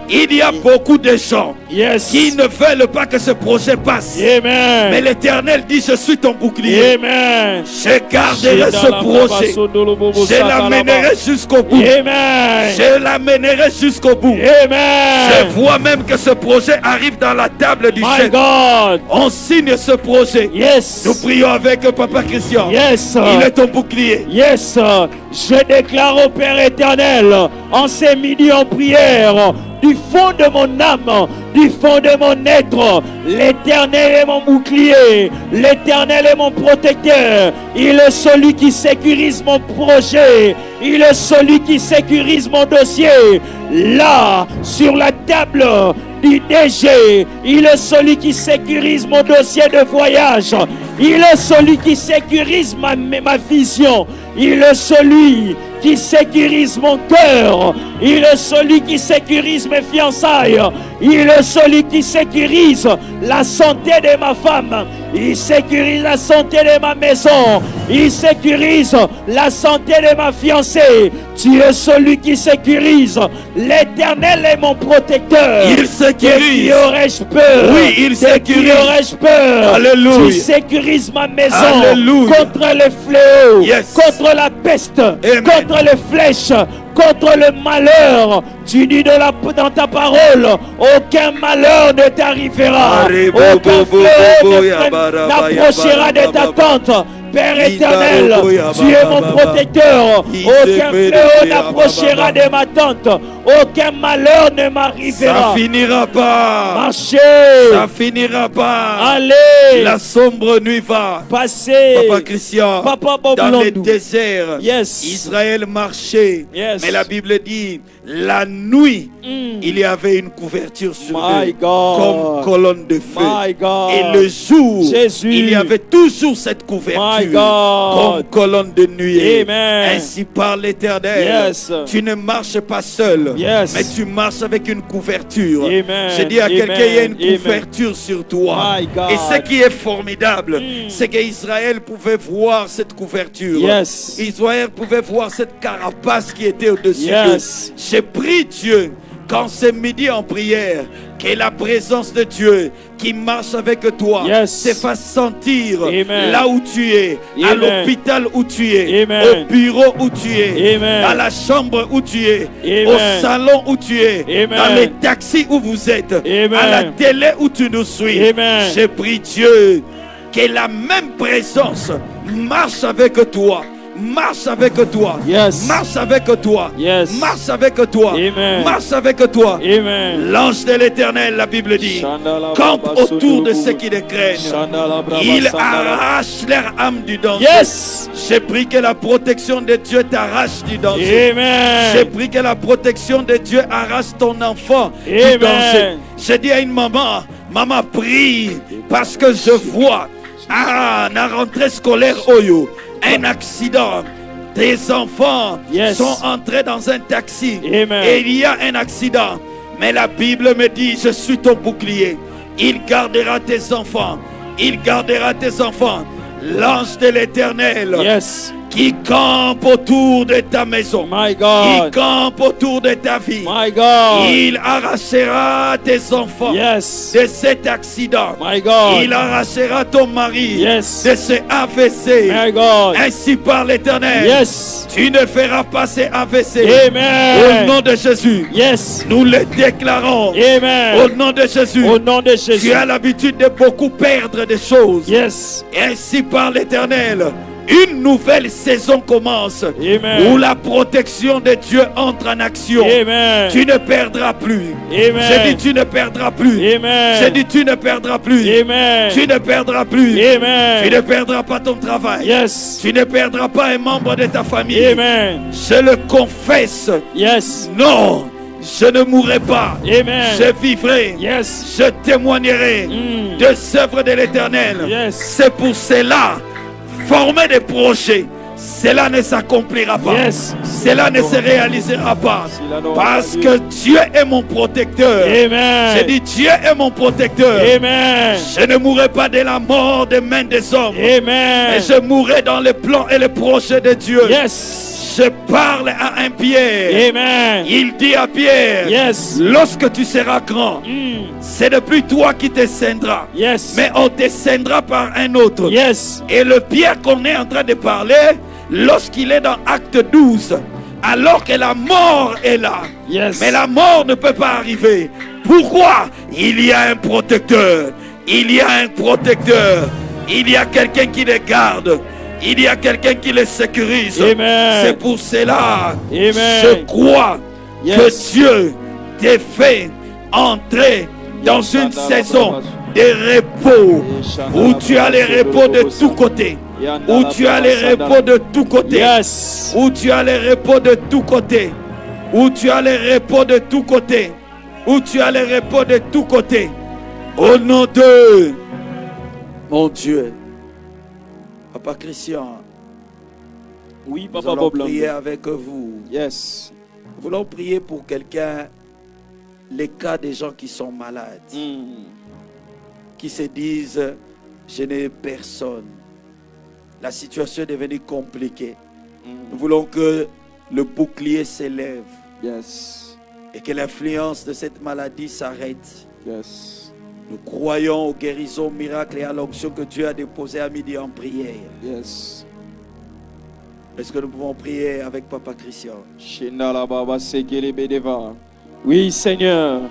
il y a beaucoup de gens qui ne veulent pas que ce projet passe. Mais l'Éternel dit, je suis ton bouclier. Je garderai ce projet. Je l'amènerai jusqu'au bout. Je l'amènerai jusqu'au bout. Je vois même que ce projet arrive dans la table du chef. On signe ce projet. Nous prions avec Papa Christian. Il est ton bouclier. Je déclare au Père éternel, en ces midi en prière, du fond de mon âme, du fond de mon être, l'Éternel est mon bouclier, l'Éternel est mon protecteur, il est celui qui sécurise mon projet, il est celui qui sécurise mon dossier, là, sur la table du DG, il est celui qui sécurise mon dossier de voyage, il est celui qui sécurise ma vision, il est celui qui sécurise mon cœur, il est celui qui sécurise mes fiançailles, il est celui qui sécurise la santé de ma femme, il sécurise la santé de ma maison, il sécurise la santé de ma fiancée. Tu es celui qui sécurise. L'Éternel est mon protecteur. Il sécurise. De qui aurais-je peur? Oui, il sécurise. De qui aurais-je peur? Alléluia. Tu sécurises ma maison. Alléluia. Contre les fléaux, Yes. contre la peste, Amen. contre les flèches, contre le malheur. Tu dis dans ta parole, aucun malheur ne t'arrivera, aucun fléau n'approchera de ta tente. Père éternel, tu es mon protecteur. Aucun fléau n'approchera de ma tente. Aucun malheur ne m'arrivera. Ça finira pas. Marchez. Ça finira pas. Allez. La sombre nuit va. Passez. Papa Christian. Papa Bob dans Landou. les déserts. Yes. Israël marchait. Yes. Mais la Bible dit, la nuit, il y avait une couverture sur My eux. God. Comme colonne de feu. My God. Et le jour, Jésus. il y avait toujours cette couverture. My God. Comme colonne de nuée. Amen. Ainsi par l'Éternel. Yes. Tu ne marches pas seul. Yes. Mais tu marches avec une couverture. Amen. Je dis à quelqu'un, il y a une Amen. couverture sur toi. My God. Et ce qui est formidable, c'est qu'Israël pouvait voir cette couverture. Yes. Israël pouvait voir cette carapace qui était au-dessus Yes. d'eux. J'ai prié Dieu, quand c'est midi en prière, que la présence de Dieu qui marche avec toi Yes. te fasse sentir Amen. là où tu es, à Amen. l'hôpital où tu es, Amen. au bureau où tu es, Amen. dans la chambre où tu es, Amen. au salon où tu es, Amen. dans les taxis où vous êtes, Amen. à la télé où tu nous suis. Amen. J'ai prié Dieu que la même présence marche avec toi. Marche avec toi. Yes. Marche avec toi. Yes. Marche avec toi. Amen. Marche avec toi. Amen. L'ange de l'Éternel, la Bible dit, campe autour de ceux qui le craignent. Il arrache leur âme du danger. Yes. J'ai pris que la protection de Dieu t'arrache du danger. J'ai Amen. pris que la protection de Dieu arrache ton enfant du Amen. danger. J'ai dit à une maman, maman prie parce que je vois la rentrée scolaire Oyo, un accident. Tes enfants Yes. sont entrés dans un taxi. Amen. Et il y a un accident. Mais la Bible me dit, je suis ton bouclier. Il gardera tes enfants. Il gardera tes enfants. L'ange de l'Éternel Yes. qui campe autour de ta maison. My Qui God. campe autour de ta vie. My God. Il arrachera tes enfants Yes. de cet accident. My God. Il arrachera ton mari Yes. de ce AVC. My God. Ainsi par l'Éternel. Yes. Tu ne feras pas ces AVC. Amen. Au nom de Jésus. Yes. Nous le déclarons. Au Amen. nom de Jésus. Au nom de Jésus. Tu as l'habitude de beaucoup perdre des choses. Yes. Ainsi par l'Éternel. Une nouvelle saison commence. Amen. Où la protection de Dieu entre en action. Amen. Tu ne perdras plus. Amen. J'ai dit tu ne perdras plus. Amen. J'ai dit tu ne perdras plus. Amen. Tu ne perdras plus. Amen. Tu ne perdras pas ton travail. Yes. Tu ne perdras pas un membre de ta famille. Amen. Je le confesse. Yes. Non, je ne mourrai pas. Amen. Je vivrai. Yes. Je témoignerai Mm. des œuvres de l'Éternel. Yes. C'est pour cela, former des projets, cela ne s'accomplira pas. Yes. Cela ne se réalisera pas. Cela Parce que Dieu est mon protecteur. Amen. J'ai dit Dieu est mon protecteur. Amen. Je ne mourrai pas de la mort des mains des hommes. Amen. Mais je mourrai dans les plans et les projets de Dieu. Yes. Je parle à un Pierre. Amen. Il dit à Pierre, Yes. lorsque tu seras grand, c'est depuis toi qui descendras. Yes. Mais on descendra par un autre. Yes. Et le Pierre qu'on est en train de parler, lorsqu'il est dans Acte 12, alors que la mort est là. Yes. Mais la mort ne peut pas arriver. Pourquoi? Il y a un protecteur. Il y a un protecteur. Il y a quelqu'un qui les garde. Il y a quelqu'un qui les sécurise. Amen. C'est pour cela. Amen. Je crois Yes. que Dieu te fait entrer dans une saison de repos où tu as les repos de tous côtés. Où tu as les repos de tous côtés. Yes. Où tu as les repos de tous côtés. Où tu as les repos de tous côtés. Où tu as les repos de tous côtés. Au nom de mon Dieu. Papa Christian, Oui, nous Papa allons Bob prier Lando. avec vous. Yes. Nous voulons prier pour quelqu'un, les cas des gens qui sont malades, qui se disent, je n'ai personne. La situation est devenue compliquée. Nous voulons que le bouclier s'élève Yes. et que l'influence de cette maladie s'arrête. Yes. Nous croyons aux guérisons, miracles et à l'onction que Dieu a déposé à midi en prière. Yes. Est-ce que nous pouvons prier avec Papa Christian? Oui, Seigneur.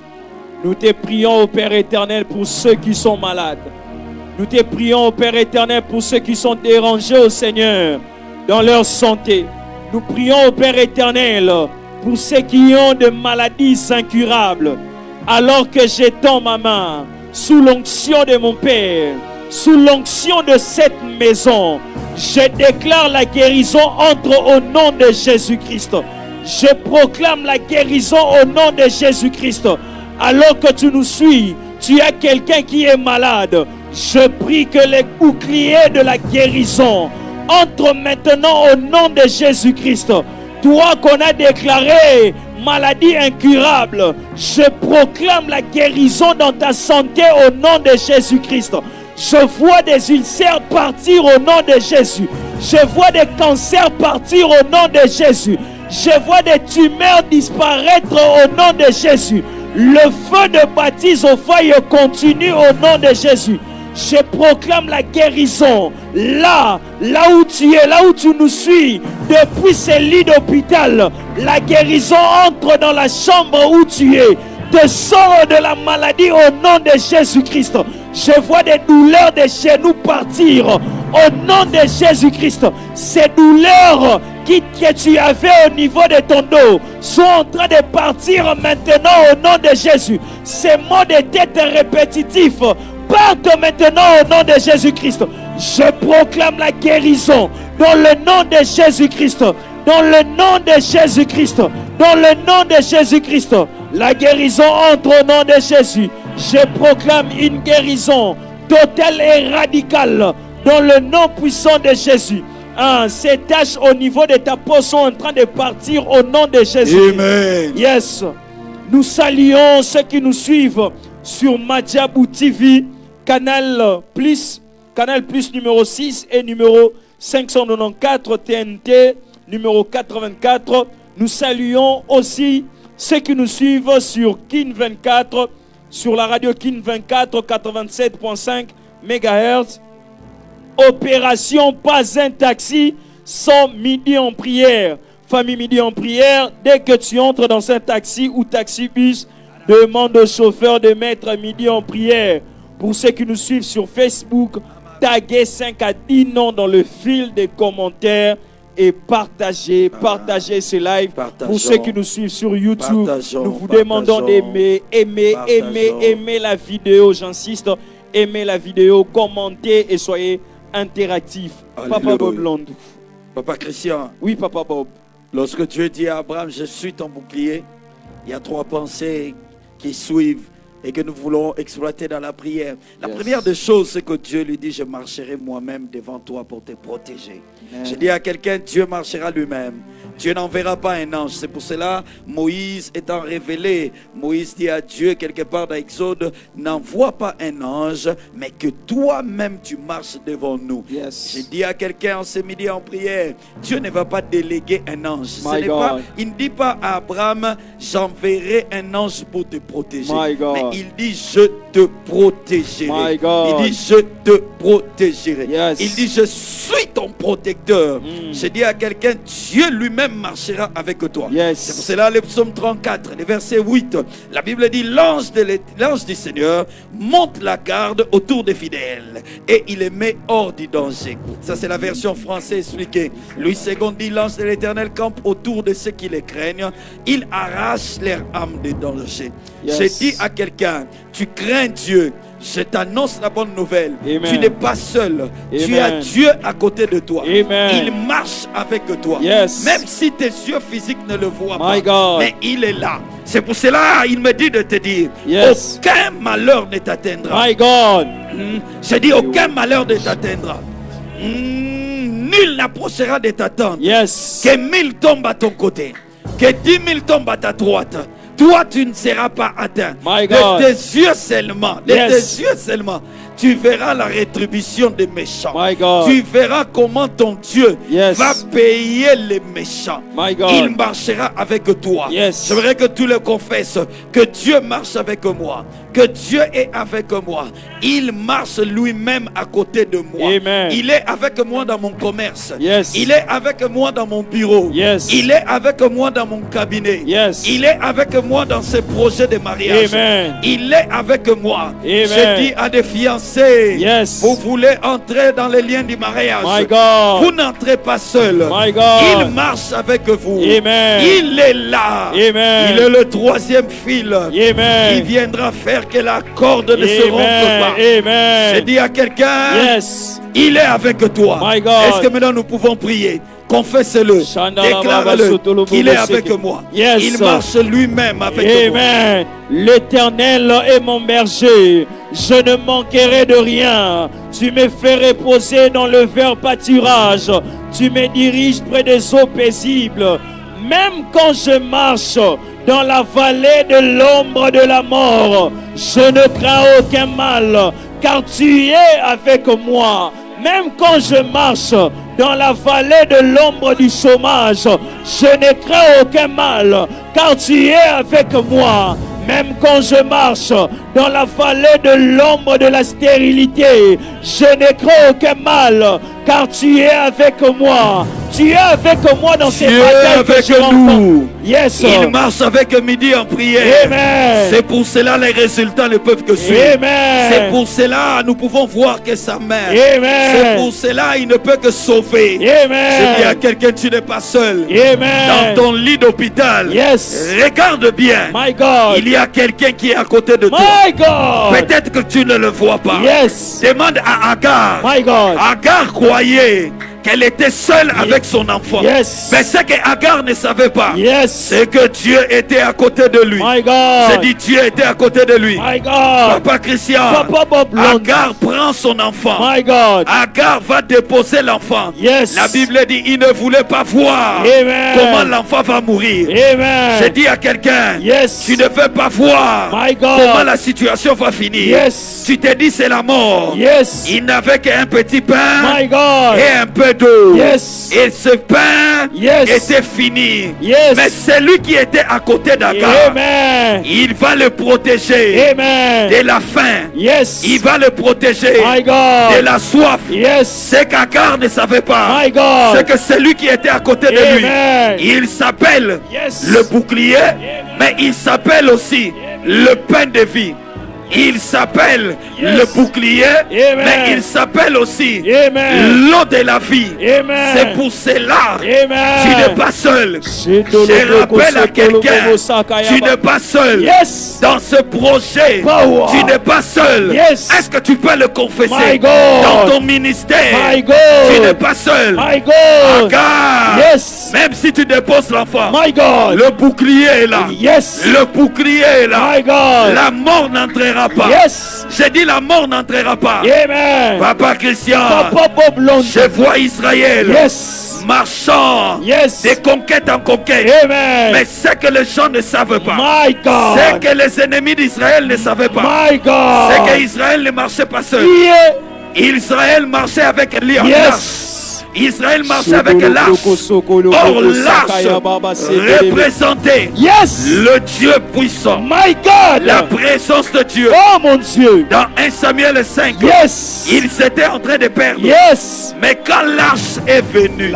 Nous te prions, au Père éternel, pour ceux qui sont malades. Nous te prions, au Père éternel, pour ceux qui sont dérangés, au Seigneur, dans leur santé. Nous prions, au Père éternel, pour ceux qui ont des maladies incurables. Alors que j'étends ma main sous l'onction de mon Père, sous l'onction de cette maison, je déclare la guérison entre au nom de Jésus-Christ. Je proclame la guérison au nom de Jésus-Christ. Alors que tu nous suis, tu as quelqu'un qui est malade. Je prie que les boucliers de la guérison entrent maintenant au nom de Jésus-Christ. Toi qu'on a déclaré maladie incurable, je proclame la guérison dans ta santé au nom de Jésus-Christ. Je vois des ulcères partir au nom de Jésus. Je vois des cancers partir au nom de Jésus. Je vois des tumeurs disparaître au nom de Jésus. Le feu de baptême au foyer continue au nom de Jésus. Je proclame la guérison là où tu es, là où tu nous suis, depuis ces lits d'hôpital. La guérison entre dans la chambre où tu es. Te sors de la maladie au nom de Jésus-Christ. Je vois des douleurs de chez nous partir au nom de Jésus-Christ. Ces douleurs que tu avais au niveau de ton dos sont en train de partir maintenant au nom de Jésus. Ces maux de tête répétitifs partent maintenant au nom de Jésus-Christ. Je proclame la guérison dans le nom de Jésus-Christ. Dans le nom de Jésus-Christ. Dans le nom de Jésus-Christ. La guérison entre au nom de Jésus. Je proclame une guérison totale et radicale dans le nom puissant de Jésus. Ces taches au niveau de ta peau sont en train de partir au nom de Jésus. Amen. Yes. Nous saluons ceux qui nous suivent sur Madjabou TV, Canal Plus numéro 6 et numéro 594 TNT numéro 84. Nous saluons aussi ceux qui nous suivent sur Kin 24, sur la radio Kin 24 87.5 MHz. Opération Pas un taxi sans midi en prière. Famille midi en prière, dès que tu entres dans un taxi ou taxi-bus, demande au chauffeur de mettre midi en prière. Pour ceux qui nous suivent sur Facebook, taguez 5 à 10 noms dans le fil des commentaires et partagez ce live. Pour ceux qui nous suivent sur YouTube, nous vous demandons d'aimer, aimer la vidéo, j'insiste, aimez la vidéo, commentez et soyez interactifs. Papa Bob Lando. Papa Christian. Oui, Papa Bob. Lorsque Dieu dit à Abraham, je suis ton bouclier, il y a 3 pensées qui suivent et que nous voulons exploiter dans la prière. La première des choses, c'est que Dieu lui dit, je marcherai moi-même devant toi pour te protéger. Je dis à quelqu'un, Dieu marchera lui-même. Dieu n'enverra pas un ange. C'est pour cela, Moïse étant révélé, Moïse dit à Dieu quelque part dans Exode, n'envoie pas un ange, mais que toi-même tu marches devant nous. Je dis à quelqu'un en ce midi en prière, Dieu ne va pas déléguer un ange. Il ne dit pas à Abraham, j'enverrai un ange pour te protéger. Mais il dit, je te protégerai. Il dit, je te protégerai. Il dit, je suis ton protecteur. Je dis à quelqu'un, Dieu lui-même marchera avec toi. C'est pour cela, le psaume 34, le verset 8, la Bible dit, l'ange du Seigneur monte la garde autour des fidèles et il les met hors du danger. Ça, c'est la version française expliquée. Louis II dit, l'ange de l'Éternel campe autour de ceux qui les craignent. Il arrache leur âme des dangers. Je dis à quelqu'un, tu crains Dieu. Je t'annonce la bonne nouvelle. Amen. Tu n'es pas seul. Amen. Tu as Dieu à côté de toi. Amen. Il marche avec toi. Même si tes yeux physiques ne le voient pas. Mais il est là. C'est pour cela il me dit de te dire, aucun malheur ne t'atteindra. Je dis, aucun malheur ne t'atteindra. Nul n'approchera de ta tente. Que 1000 tombent à ton côté. Que 10 000 tombent à ta droite. Toi, tu ne seras pas atteint. De tes yeux seulement. De tes yeux seulement. Tu verras la rétribution des méchants. Tu verras comment ton Dieu va payer les méchants. Il marchera avec toi. J'aimerais que tu le confesses. Que Dieu marche avec moi. Que Dieu est avec moi. Il marche lui-même à côté de moi. Amen. Il est avec moi dans mon commerce. Il est avec moi dans mon bureau. Il est avec moi dans mon cabinet. Il est avec moi dans ses projets de mariage. Amen. Il est avec moi. Amen. Je dis à des fiancés, vous voulez entrer dans les liens du mariage. Vous n'entrez pas seul. Il marche avec vous. Amen. Il est là. Amen. Il est le troisième fil. Amen. Il viendra faire que la corde ne se rompe pas. Je dis à quelqu'un, il est avec toi. Est-ce que maintenant nous pouvons prier? Confesse-le, déclare-le qu'il est avec moi. Il marche lui-même avec moi. L'Éternel est mon berger, je ne manquerai de rien. Tu me fais reposer dans le vert pâturage. Tu me diriges près des eaux paisibles. Même quand je marche dans la vallée de l'ombre de la mort, je ne crains aucun mal, car tu es avec moi. Même quand je marche dans la vallée de l'ombre du chômage, je ne crains aucun mal, car tu es avec moi. Même quand je marche dans la vallée de l'ombre de la stérilité, je ne crains aucun mal, car tu es avec moi. Tu es avec moi dans ces batailles que je rencontre. Il marche avec midi en prière. C'est pour cela les résultats ne peuvent que suivre. C'est pour cela nous pouvons voir que sa mère. C'est pour cela il ne peut que sauver. Je dis à quelqu'un, tu n'es pas seul. Dans ton lit d'hôpital, regarde bien. Il y a quelqu'un qui est à côté de toi. Peut-être que tu ne le vois pas. Demande à Agar. Agar croyait qu'elle était seule avec son enfant. Mais ce que Agar ne savait pas, c'est que Dieu était à côté de lui. C'est dit Dieu était à côté de lui. Papa Christian, Agar prend son enfant. Agar va déposer l'enfant. La Bible dit il ne voulait pas voir comment l'enfant va mourir. Je dis à quelqu'un, tu ne veux pas voir comment la situation va finir. Tu te dis c'est la mort. Il n'avait qu'un petit pain et un peu d'eau. Et ce pain était fini. Mais celui qui était à côté d'Agar, il va le protéger de la faim. Il va le protéger de la soif. Ce qu'Agar ne savait pas, c'est que celui qui était à côté de lui, il s'appelle le bouclier, mais il s'appelle aussi le pain de vie. Il s'appelle le bouclier, mais il s'appelle aussi l'eau de la vie. C'est pour cela tu n'es pas seul. Je rappelle à quelqu'un, tu n'es pas seul. Dans ce projet, tu n'es pas seul. Est-ce que tu peux le confesser? Dans ton ministère, tu n'es pas seul. Regarde, même si tu déposes l'enfant, le bouclier est là. Le bouclier est là. La mort n'entrera pas. J'ai dit la mort n'entrera pas. Papa Christian, je vois Israël marchant de conquête en conquête. Mais c'est que les gens ne savent pas. C'est que les ennemis d'Israël ne savaient pas. C'est qu'Israël ne marchait pas seul. Israël marchait avec l'Alliance. Israël marchait avec l'arche. Or l'arche représentait le Dieu puissant. La présence de Dieu. Oh mon Dieu. Dans 1 Samuel 5, ils étaient en train de perdre. Mais quand l'arche est venue,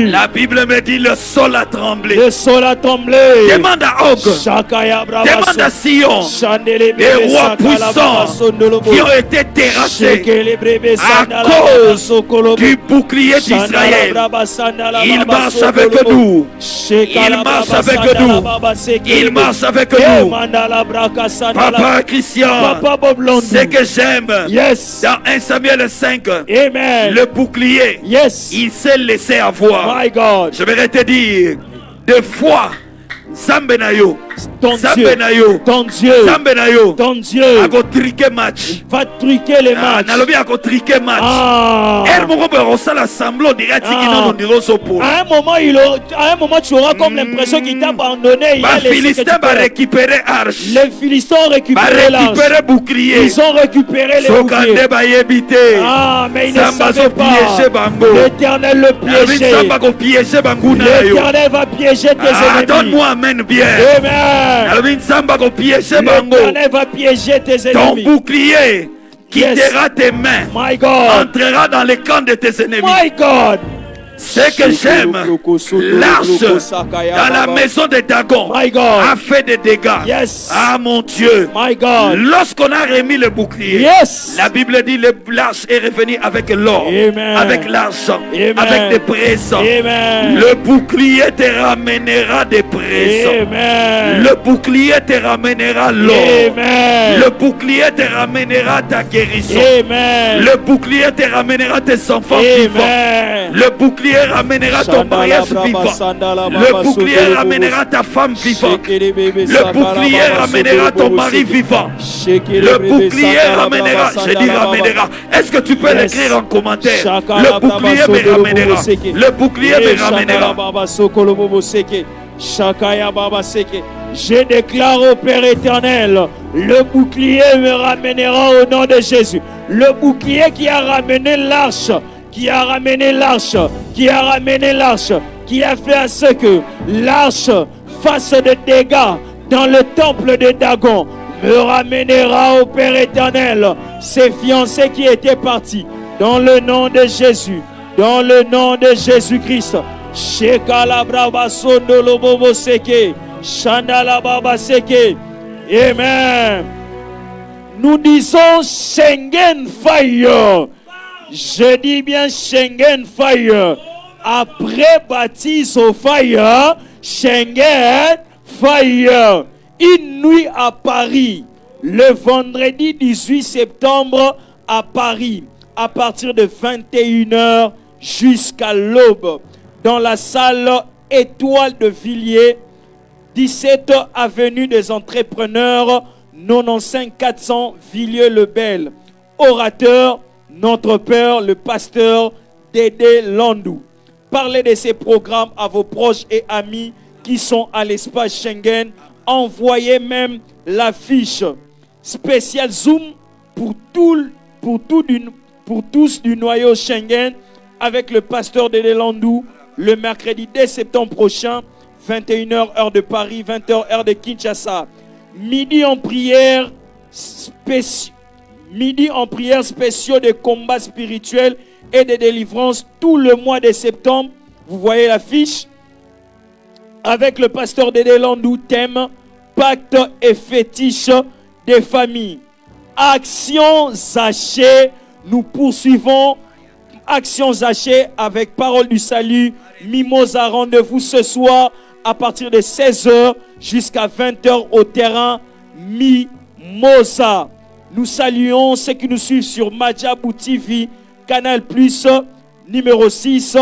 la Bible me dit le sol a tremblé. Demande à Og, demande à Sion, des rois puissants qui ont été terrassés à cause du bouclier d'Israël. Il marche avec nous. Il marche avec nous. Il marche avec nous. Papa Christian, ce que j'aime dans 1 Samuel 5, le bouclier, il s'est laissé avoir. Je vais te dire, deux fois, Zambenayo, ton Dieu, a triqué match. Va truquer les matchs. Nalobi a triqué match. À un moment, tu auras comme l'impression qu'il t'a abandonné. Les Philistins ont récupéré arche. Les Philistins ont récupéré l'arche. Ils ont récupéré les boucliers. Mais ils ne savaient pas. L'Éternel le piégeait. L'Éternel va piéger tes ennemis. Donne-moi amen bien. L'Éternel va piéger tes ennemis. Ton bouclier quittera tes mains. Entrera dans les camps de tes ennemis. C'est que j'aime, l'arche dans la maison de Dagon a fait des dégâts. Ah mon Dieu, lorsqu'on a remis le bouclier, la Bible dit l'arche est revenue avec l'or, avec l'argent, avec des présents. Le bouclier te ramènera des présents. Le bouclier te ramènera l'or. Le bouclier te ramènera ta guérison. Le bouclier te ramènera tes enfants vivants. Le bouclier ramènera ton mariage vivant. Le bouclier ramènera ta femme vivante. Le bouclier ramènera ton mari vivant. Le bouclier ramènera, je dis ramènera. Est-ce que tu peux l'écrire en commentaire? Le bouclier me ramènera. Le bouclier me ramènera. Je déclare au Père éternel, le bouclier me ramènera au nom de Jésus. Le bouclier qui a ramené l'arche, qui a ramené l'arche, qui a ramené l'arche, qui a fait à ce que l'arche fasse des dégâts dans le temple de Dagon, me ramènera au Père éternel ses fiancés qui étaient partis. Dans le nom de Jésus, dans le nom de Jésus-Christ. Amen. Nous disons Schengen Fire. Je dis bien Schengen Fire. Après baptise au Fire, Schengen Fire. Une nuit à Paris, le vendredi 18 septembre à Paris, à partir de 21h jusqu'à l'aube, dans la salle Étoile de Villiers, 17 avenue des Entrepreneurs, 95 400 Villiers-le-Bel. Orateur, notre Père, le pasteur Dédé Landou. Parlez de ces programmes à vos proches et amis qui sont à l'espace Schengen. Envoyez même l'affiche spéciale Zoom pour tous du noyau Schengen avec le pasteur Dédé Landou le mercredi 10 septembre prochain, 21h heure de Paris, 20h heure de Kinshasa. Midi en prière spéciaux de combats spirituels et de délivrance tout le mois de septembre. Vous voyez l'affiche avec le pasteur Dédé Landou, thème pacte et fétiche des familles. Action Zaché, nous poursuivons. Action Zaché avec Parole du Salut, Mimosa. Rendez-vous ce soir à partir de 16h jusqu'à 20h au terrain Mimosa. Nous saluons ceux qui nous suivent sur Madjabou TV, Canal Plus, numéro 6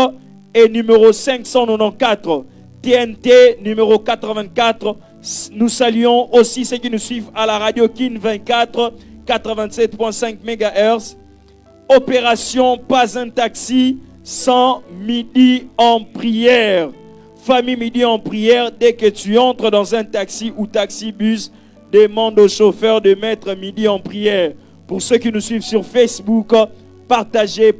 et numéro 594, TNT numéro 84. Nous saluons aussi ceux qui nous suivent à la radio Kin 24, 87.5 MHz. Opération Pas un taxi sans midi en prière. Famille midi en prière, dès que tu entres dans un taxi ou taxi-bus, demande au chauffeur de mettre midi en prière. Pour ceux qui nous suivent sur Facebook, partagez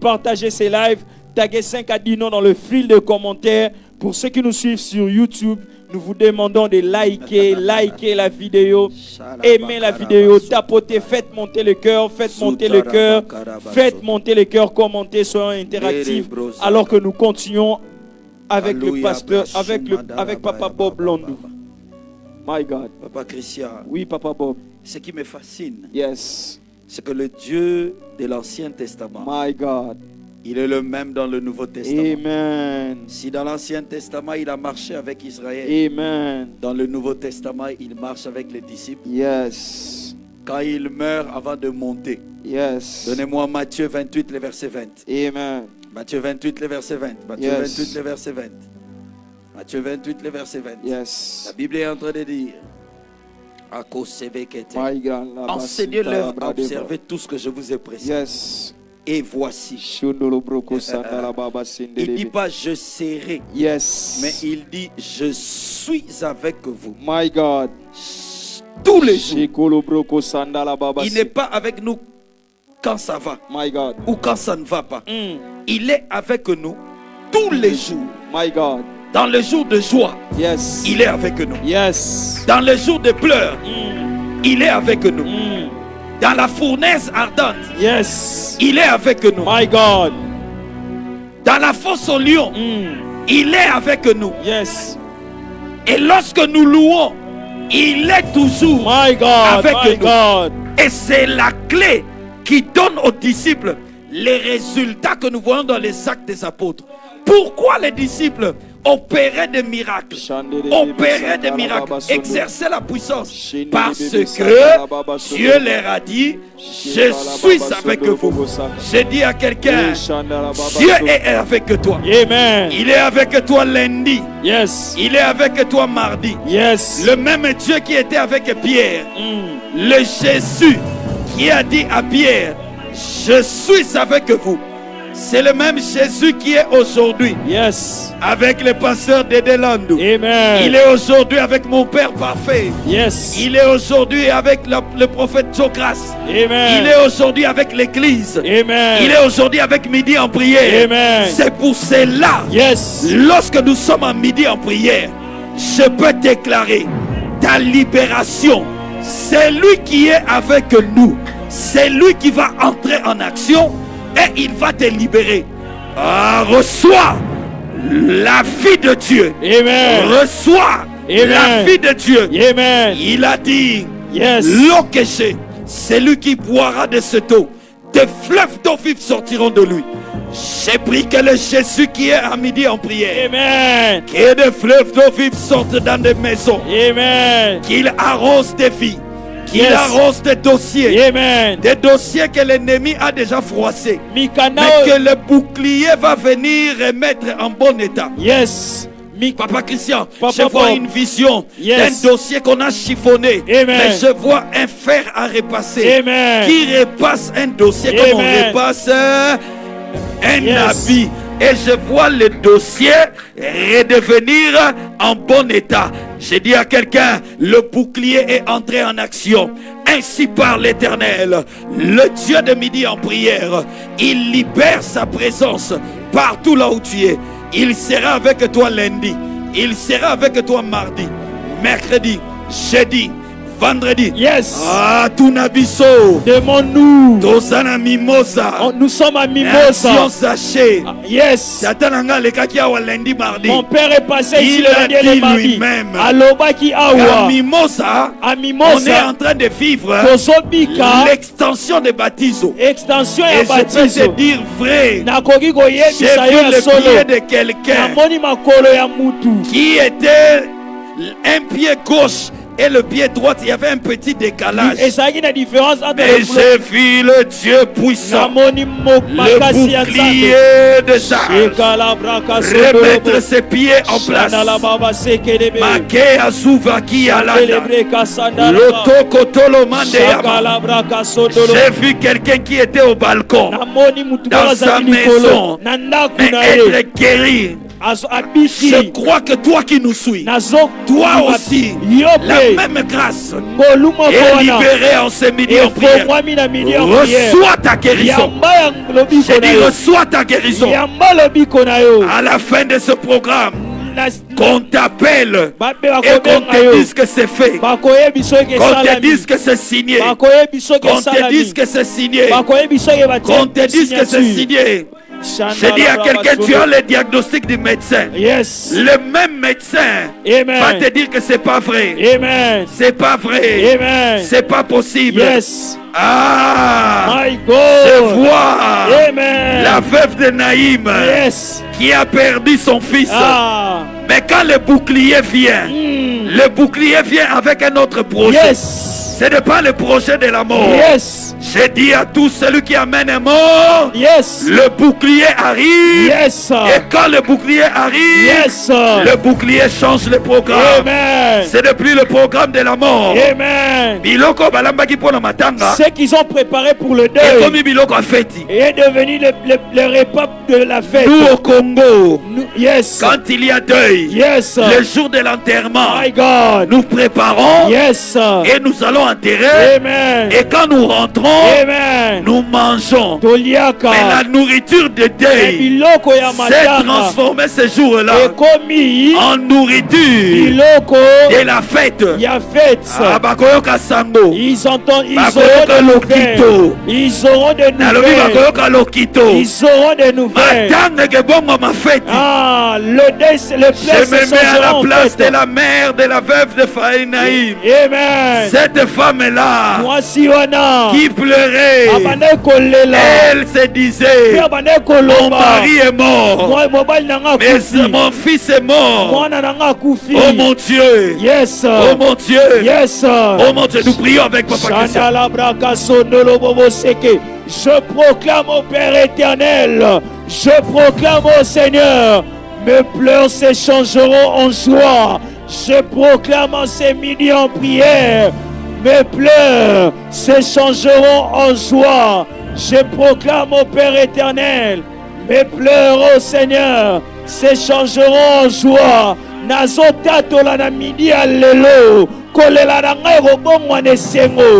ces lives, taguez 5 à 10 noms dans le fil de commentaires. Pour ceux qui nous suivent sur YouTube, nous vous demandons de liker la vidéo, aimer la vidéo, tapoter, faites monter le cœur, faites monter le cœur, commentez, soyons interactifs alors que nous continuons avec le pasteur, avec Papa Bob Londou. My God. Papa Christian. Oui, Papa Bob. Ce qui me fascine, yes, c'est que le Dieu de l'Ancien Testament, my God, il est le même dans le Nouveau Testament. Amen. Si dans l'Ancien Testament, il a marché avec Israël, Amen. dans le Nouveau Testament, il marche avec les disciples. Yes. Quand il meurt avant de monter. Yes. Donnez-moi Matthieu 28, le verset 20. Amen. Matthieu 28, le verset 20. Matthieu 28, le verset 20. Matthieu 28, le verset 20. Yes. La Bible est en train de dire, enseignez-leur à observer tout ce que je vous ai prescrit. Yes. Et voici. Il ne dit pas je serai. Yes. Mais il dit je suis avec vous. My God. Tous les jours. Il n'est pas avec nous quand ça va. My God. Ou quand ça ne va pas. Il est avec nous tous les jours. My God. Dans les jours de joie, yes, il est avec nous. Yes. Dans les jours de pleurs, il est avec nous. Dans la fournaise ardente, yes, il est avec nous. My God. Dans la fosse au lion, il est avec nous. Yes. Et lorsque nous louons, il est toujours My God, avec my nous. God. Et c'est la clé qui donne aux disciples les résultats que nous voyons dans les actes des apôtres. Pourquoi les disciples opéraient des miracles, exerçaient la puissance? Parce que Dieu leur a dit, je suis avec vous. J'ai dit à quelqu'un, Dieu est avec toi. Amen. Il est avec toi lundi. Yes. Il est avec toi mardi. Yes. Le même Dieu qui était avec Pierre. Le Jésus qui a dit à Pierre, je suis avec vous. C'est le même Jésus qui est aujourd'hui. Yes. Avec le pasteur Dedelandou. Amen. Il est aujourd'hui avec mon Père parfait. Yes. Il est aujourd'hui avec le prophète Jokras. Amen. Il est aujourd'hui avec l'église. Amen. Il est aujourd'hui avec midi en prière. Amen. C'est pour cela. Yes. Lorsque nous sommes en midi en prière, je peux déclarer ta libération. C'est lui qui est avec nous. C'est lui qui va entrer en action. Et il va te libérer. Reçois la vie de Dieu. Amen. Reçois la vie de Dieu. Amen. Il a dit, yes, l'eau que j'ai, celui qui boira de cette eau, des fleuves d'eau vive sortiront de lui. J'ai pris que le Jésus qui est à midi en prière, Amen, que des fleuves d'eau vive sortent dans des maisons. Amen. Qu'il arrose des vies. Qu'il Yes. arrose des dossiers. Amen. Des dossiers que l'ennemi a déjà froissés. Mais Mikanao. que le bouclier va venir remettre en bon état. Yes. Papa Christian, Papa je vois Bob. une vision Yes. d'un dossier qu'on a chiffonné. Amen. Mais je vois un fer à repasser. Amen. Qui repasse un dossier comme Amen. on repasse un Yes. habit. Et je vois le dossier redevenir en bon état. J'ai dit à quelqu'un, le bouclier est entré en action. Ainsi parle l'Éternel, le Dieu de midi en prière. Il libère sa présence partout là où tu es. Il sera avec toi lundi. Il sera avec toi mardi, mercredi, jeudi, vendredi. Yes. Ah, Tunabiso. Demande-nous. Tosana Mimosa. Nous sommes à Mimosa. Sachet. Yes. Tatananga le kakia wa lundi mardi. Mon père est passé ici Il le a lundi et dit le mardi. lui-même. À Lobaki Awa. À Mimosa. À Mimosa. On est en train de vivre l'extension des baptismes. Extension et et baptisme. je peux te dire vrai. Nakoki J'ai koyebisa yo vu le solo. pied de quelqu'un Namoni makolo ya mutu. qui était un pied gauche et le pied droit. Il y avait un petit décalage. Et ça y a une différence entre Mais j'ai vu le Dieu puissant, Namoni le bouclier de Charles, remettre ses pieds en place. Make Azuvaki Alanda, Lotoko Tolomande Yama. J'ai vu quelqu'un qui était au balcon dans sa maison, mais être guéri. Je crois que toi qui nous suis, toi aussi, la même grâce est libérée en ce midi en prière. Reçois ta guérison. J'ai dit reçois ta guérison. À la fin de ce programme, qu'on t'appelle et qu'on te dise que c'est fait, qu'on te dise que c'est signé, qu'on te dise que c'est signé, qu'on te dise que c'est signé. Je dis à quelqu'un, tu as le diagnostic du médecin. Yes. Le même médecin va te dire que c'est pas vrai. Amen. C'est pas vrai. Amen. C'est pas possible. Yes. Ah, My God. je vois Amen. la veuve de Naïm Yes. qui a perdu son fils. Ah. Mais quand le bouclier vient, le bouclier vient avec un autre projet. Yes. Ce n'est pas le projet de la mort. Yes. J'ai dit à tous celui qui amène un mort, Yes. le bouclier arrive. Yes. Et quand le bouclier arrive, Yes. le bouclier change le programme. Amen. Ce n'est plus le programme de la mort. Amen. Biloko balambaki pona matanga. Ce qu'ils ont préparé pour le Et deuil comme biloko afeti. est devenu le repas de la fête. Nous au Congo, Yes. quand il y a deuil, Yes. le jour de l'enterrement, My God. nous préparons Yes. et nous allons enterrer. Amen. Et quand nous rentrons, Amen. nous mangeons. Toliaka. Mais la nourriture de deuil Biloko ya s'est matanga. transformée ce jour-là Ekomi en nourriture biloko de la fête. ya fête. Ah, bakoyoka sango. Ils entendent, ils Bakoyoka auront des lokito. nouvelles. Ils auront des Nalobi nouvelles. bakoyoka lokito. Ils auront des nouvelles. Matanga ke bongo ma fête. Ah, le deuil, le Je place me se mets à changera la en place fête. de la mère de la veuve de Faïnaïm. Amen. Cette femme-là Moi si wana. qui pleurait, Abane kolela. elle se disait, Pe abane mon kolomba. mari est mort, Moi mobali nanga mais kufi. mon fils est mort. Mwana nanga kufi. Oh mon Dieu, Yes. oh mon Dieu, Yes. oh mon Dieu, nous prions avec Papa Christian. Chandala braka sondolo bobo seke. Je proclame au Père éternel, je proclame au Seigneur, mes pleurs s'échangeront en joie. Je proclame en ces midi en prière, mes pleurs s'échangeront en joie. Je proclame au Père éternel, mes pleurs au Seigneur s'échangeront en joie. Nazotatola na midi alelo.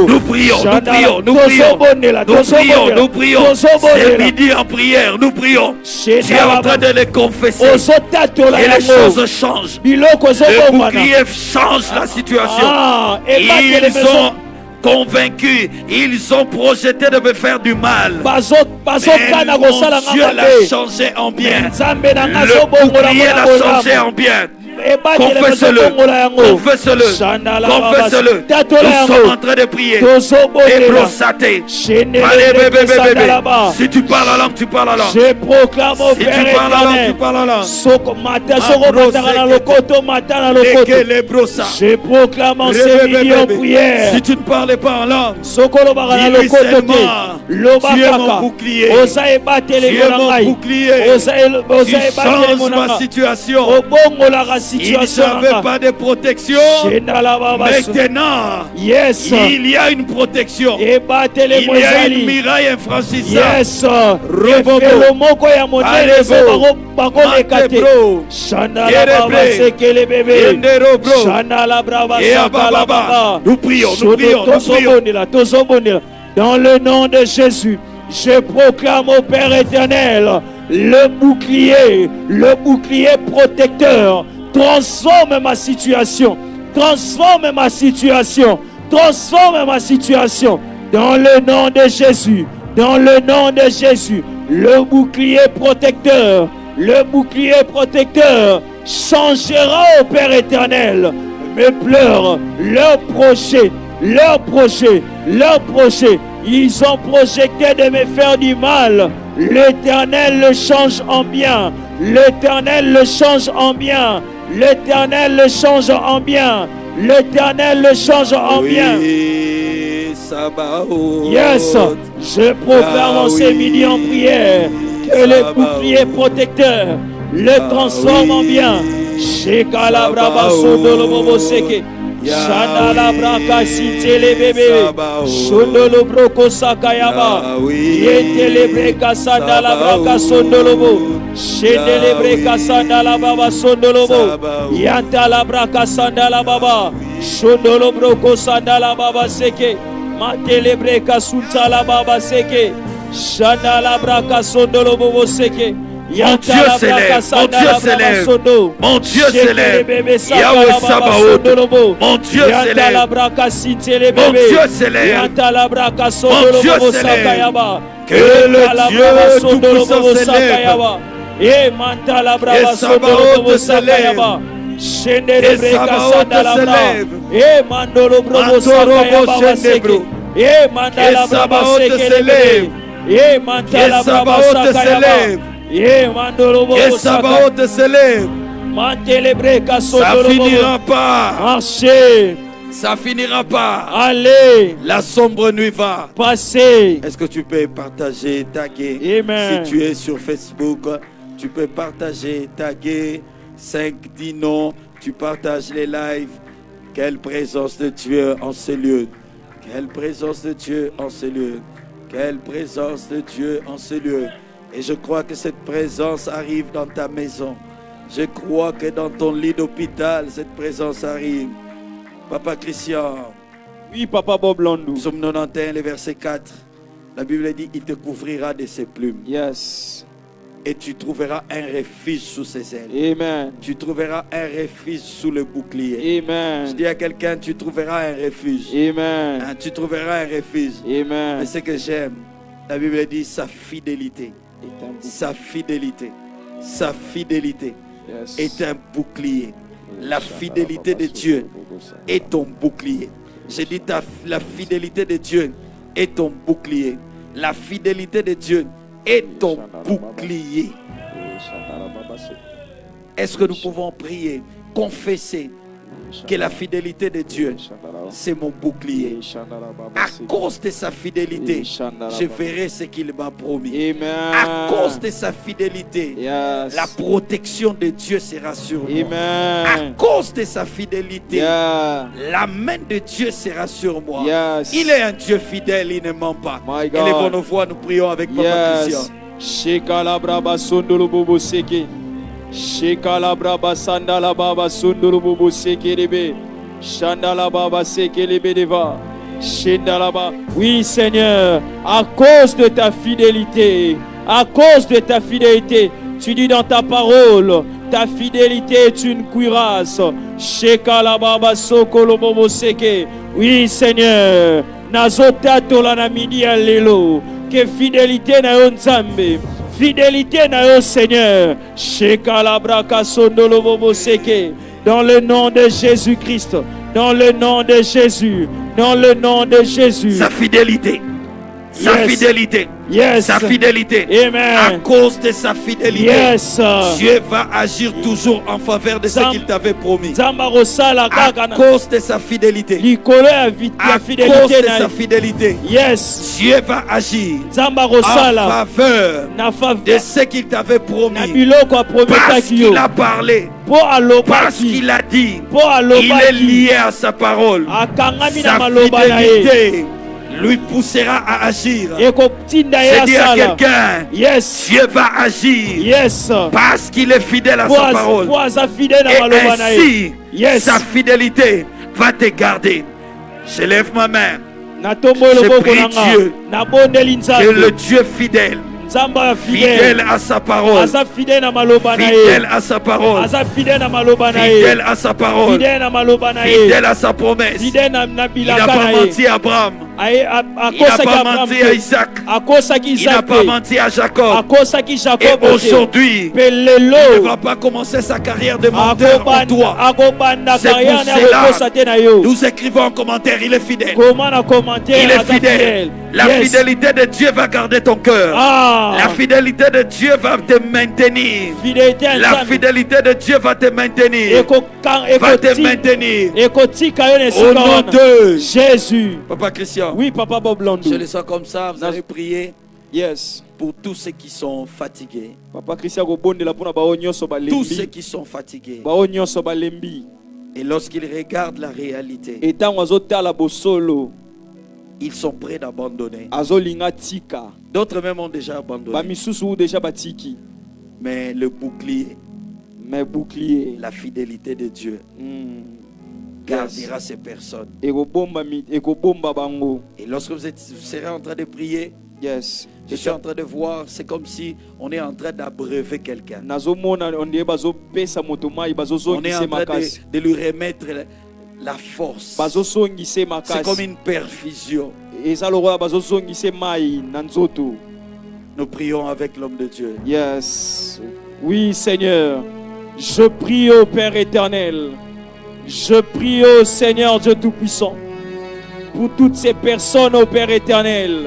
Nous prions, nous prions, nous prions, nous prions. C'est midi en prière, nous prions. Tu es en train de les confesser. Et les choses changent. Le bouclier change la situation. Ils sont convaincus, ils ont projeté de me faire du mal. Mais mon Dieu l'a changé en bien. Le bouclier l'a changé en bien. Confesse-le, confesse-le, confesse-le. Nous sommes en train de prier. Et brossate. Allez, bébé, bébé. Si tu parles la langue, tu parles la langue. Je proclame au Si tu Père parles la langue, tu éternel. parles la langue. Je proclame en ces midi en prière. Si tu ne parlais pas en langue, dis-lui seulement, tu es mon bouclier. Tu es mon bouclier. Tu changes ma situation. Il n'avait pas de protection. Maintenant, yes, il y a une protection. Il il y a une miraille infranchissable. yes, Rebobo. moko ya monene bakolekate. Shandala baba sekele bébé. Shandala brava sakala. Nous prions, nous prions, nous prions. Dans le nom de Jésus, je proclame au Père éternel le bouclier protecteur. Transforme ma situation. Transforme ma situation. Transforme ma situation. Dans le nom de Jésus. Dans le nom de Jésus. Le bouclier protecteur. Le bouclier protecteur changera, au Père éternel, mes pleurs, leurs projets. Ils ont projeté de me faire du mal. L'Éternel le change en bien. L'Éternel le change en bien. L'Éternel le change en bien. L'Éternel le change en bien. Yes, je proclame en ces millions en prière que le bouclier protecteur le transforme en bien. Shekalabra Sondolo Bobo Seke. Shandala Braka Sintele Bebe. Sondolo Broko Sakayaba. Yetele Breka Sandala Braka Sondolobo. Shendele Breka Sandala Baba Sondolobo. Yantala Braka Sandala Baba. Sondolo Broko Sandala Baba Seke. Matele Breka Suntala Baba Seke. Shandala Braka Sondolobo Seke. Mon Dieu s'élève, mon Dieu s'élève, mon Dieu s'élève, Yahweh Sabaoth, mon Dieu s'élève, mon Dieu s'élève, mon Dieu s'élève, que le Dieu Tout-Puissant s'élève, et Sabaoth s'élève, et Sabaoth s'élève, et Mandorobo Shendebro, et Sabaoth s'élève, et Sabaoth s'élève. Et Sabaoth s'élève. Ça finira pas. Marchez. Ça finira pas. Allez. La sombre nuit va passer. Est-ce que tu peux partager, taguer? Amen. Si tu es sur Facebook, tu peux partager, taguer 5-10 noms. Tu partages les lives. Quelle présence de Dieu en ce lieu. Quelle présence de Dieu en ce lieu. Quelle présence de Dieu en ce lieu. Et je crois que cette présence arrive dans ta maison. Je crois que dans ton lit d'hôpital, cette présence arrive. Papa Christian. Oui, Papa Bob Landou. Psaume 91, le verset 4. La Bible dit, il te couvrira de ses plumes. Yes. Et tu trouveras un refuge sous ses ailes. Amen. Tu trouveras un refuge sous le bouclier. Amen. Je dis à quelqu'un, tu trouveras un refuge. Amen. Hein, tu trouveras un refuge. Amen. Mais ce que j'aime, la Bible dit sa fidélité. Sa fidélité. Sa fidélité est un bouclier. La fidélité de Dieu est ton bouclier. J'ai dit la fidélité de Dieu est ton bouclier. La fidélité de Dieu est ton bouclier. Est-ce que nous pouvons prier, confesser que la fidélité de Dieu, c'est mon bouclier. À cause de sa fidélité, je verrai ce qu'il m'a promis. Amen. À cause de sa fidélité, la protection de Dieu sera sur moi. Amen. À cause de sa fidélité, la main de Dieu sera sur moi. Il est un Dieu fidèle, il ne ment pas. Élevons nos voix, nous prions avec Papa Christian. Shekala Sandala Baba Sunduru Bubu Sekerebe Shandala Baba Sekelebe Deva Shendalaba. Oui Seigneur, à cause de ta fidélité, tu dis dans ta parole, ta fidélité est une cuirasse. Shekala Baba Sokolo Bobo Seke. Oui Seigneur, Nazotato la namidi alelo, que fidélité na yo Nzambe. Fidélité na yo Seigneur. Shekalabraka sondolo bobo seke. Dans le nom de Jésus-Christ. Dans le nom de Jésus. Dans le nom de Jésus. Sa fidélité. Sa fidélité. Sa fidélité. Amen. À cause de sa fidélité, Dieu va agir toujours en faveur de ce qu'il t'avait promis. À cause de sa fidélité. À cause de sa fidélité. Dieu va agir en faveur de ce qu'il t'avait promis. Parce qu'il a parlé. Parce qu'il a dit. Il est lié à sa parole. Sa fidélité lui poussera à agir. C'est dire à quelqu'un, Dieu va agir parce qu'il est fidèle à sa parole. Et ainsi, sa fidélité va te garder. Je lève ma main. Je prie Dieu que le Dieu fidèle fidèle à sa parole, fidèle à sa parole, fidèle à sa parole, fidèle à sa promesse. Il n'a pas menti à Abraham, il n'a pas menti à Isaac, il n'a pas menti à Jacob. Et aujourd'hui, il ne va pas commencer sa carrière de menteur en toi. C'est pour cela nous écrivons en commentaire, il est fidèle. Il est fidèle. La fidélité de Dieu va garder ton cœur. La fidélité de Dieu va te maintenir. La fidélité de Dieu va te maintenir. Va te maintenir. Au nom de Jésus. Papa Christian. Oui, Papa Bob Landou. Je le sens comme ça. Vous allez prier. Yes. Pour tous ceux qui sont fatigués. Papa Christian Tous ceux qui sont fatigués. Et lorsqu'ils regardent la réalité, ils sont prêts d'abandonner. D'autres même ont déjà abandonné. Mais le bouclier, la fidélité de Dieu gardera ces personnes. Et lorsque vous serez en train de prier, je suis en train de voir, c'est comme si on est en train d'abreuver quelqu'un. On est en train de lui remettre la force. C'est comme une perfusion. Nous prions avec l'homme de Dieu. Yes. Oui, Seigneur. Je prie au Père éternel. Je prie au Seigneur Dieu Tout-Puissant pour toutes ces personnes au Père éternel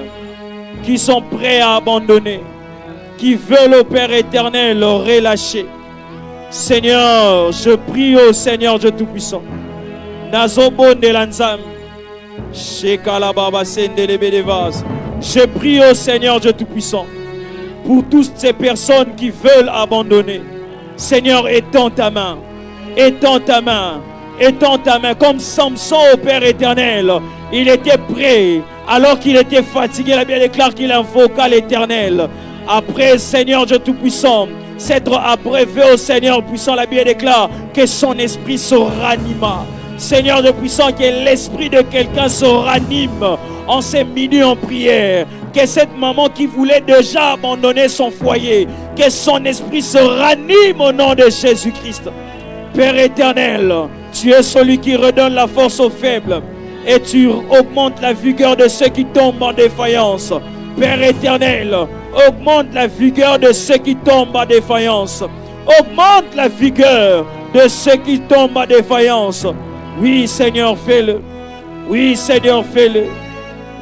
qui sont prêts à abandonner, qui veulent au Père éternel relâcher. Seigneur, je prie au Seigneur Dieu Tout-Puissant. Je prie au Seigneur Dieu Tout-Puissant pour toutes ces personnes qui veulent abandonner. Seigneur, étends ta main. Étends ta main. Étends ta main. Comme Samson au Père éternel. Il était prêt. Alors qu'il était fatigué, la Bible déclare qu'il invoqua l'Éternel. Après, Seigneur Dieu Tout-Puissant, s'être abreuvé au Seigneur puissant, la Bible déclare que son esprit se ranima. Seigneur Dieu puissant, que l'esprit de quelqu'un se ranime en ces minutes en prière. Que cette maman qui voulait déjà abandonner son foyer, que son esprit se ranime au nom de Jésus-Christ. Père éternel, tu es celui qui redonne la force aux faibles. Et tu augmentes la vigueur de ceux qui tombent en défaillance. Père éternel, augmente la vigueur de ceux qui tombent en défaillance. Augmente la vigueur de ceux qui tombent en défaillance. Oui, Seigneur, fais-le. Oui, Seigneur, fais-le.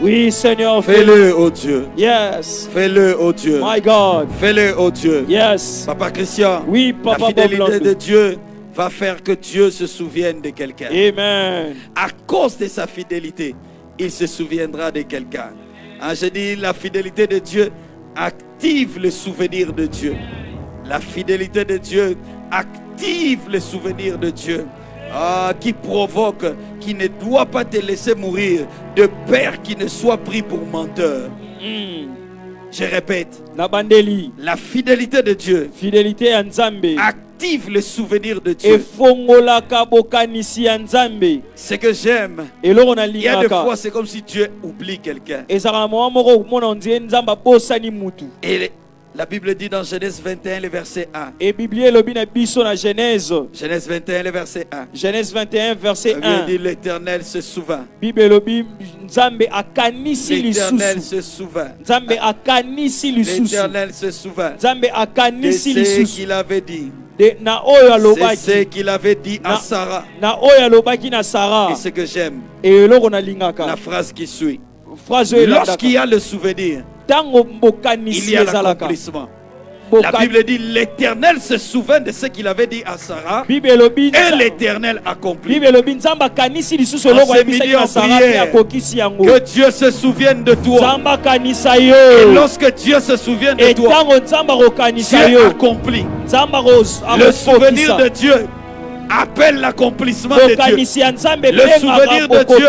Oui, Seigneur, fais-le, oh Dieu. Yes. Fais-le, oh Dieu. My God. Fais-le, oh Dieu. Yes. Papa Christian. Oui, Papa. La fidélité de Dieu va faire que Dieu se souvienne de quelqu'un. Amen. À cause de sa fidélité, il se souviendra de quelqu'un. Je dis, la fidélité de Dieu active le souvenir de Dieu. La fidélité de Dieu active le souvenir de Dieu. Qui provoque, qui ne doit pas te laisser mourir de peur qu'il ne soit pris pour menteur. Je répète, la fidélité de Dieu active le souvenir de Dieu. Ce que j'aime, il y a des fois c'est comme si Dieu oublie quelqu'un. Et la Bible dit dans Genèse 21, le verset 1. Genèse 21, le verset 1. Genèse 21, verset 1. La Bible dit l'Éternel se souvint. L'Éternel se souvint. L'Éternel se souvint. De ce qu'il avait dit. C'est ce qu'il avait dit à Sarah. Et ce que j'aime, la phrase qui suit. Lorsqu'il y a le souvenir, il y a l'accomplissement. La Bible dit l'Éternel se souvint de ce qu'il avait dit à Sarah et l'Éternel accomplit. Que Dieu se souvienne de toi. Et lorsque Dieu se souvient de toi, Dieu accomplit. Le souvenir de Dieu appelle l'accomplissement de Dieu. Le souvenir de Dieu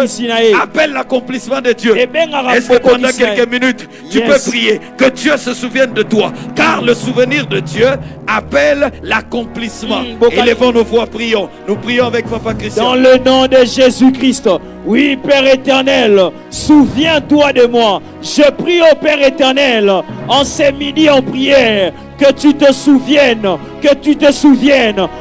appelle l'accomplissement de Dieu. Est-ce que pendant quelques minutes, tu peux prier que Dieu se souvienne de toi? Car le souvenir de Dieu appelle l'accomplissement. Élevons nos voix, prions. Nous prions avec Papa Christian. Dans le nom de Jésus-Christ. Oui, Père éternel, souviens-toi de moi. Je prie au Père éternel, en ces midi en prière, que tu te souviennes,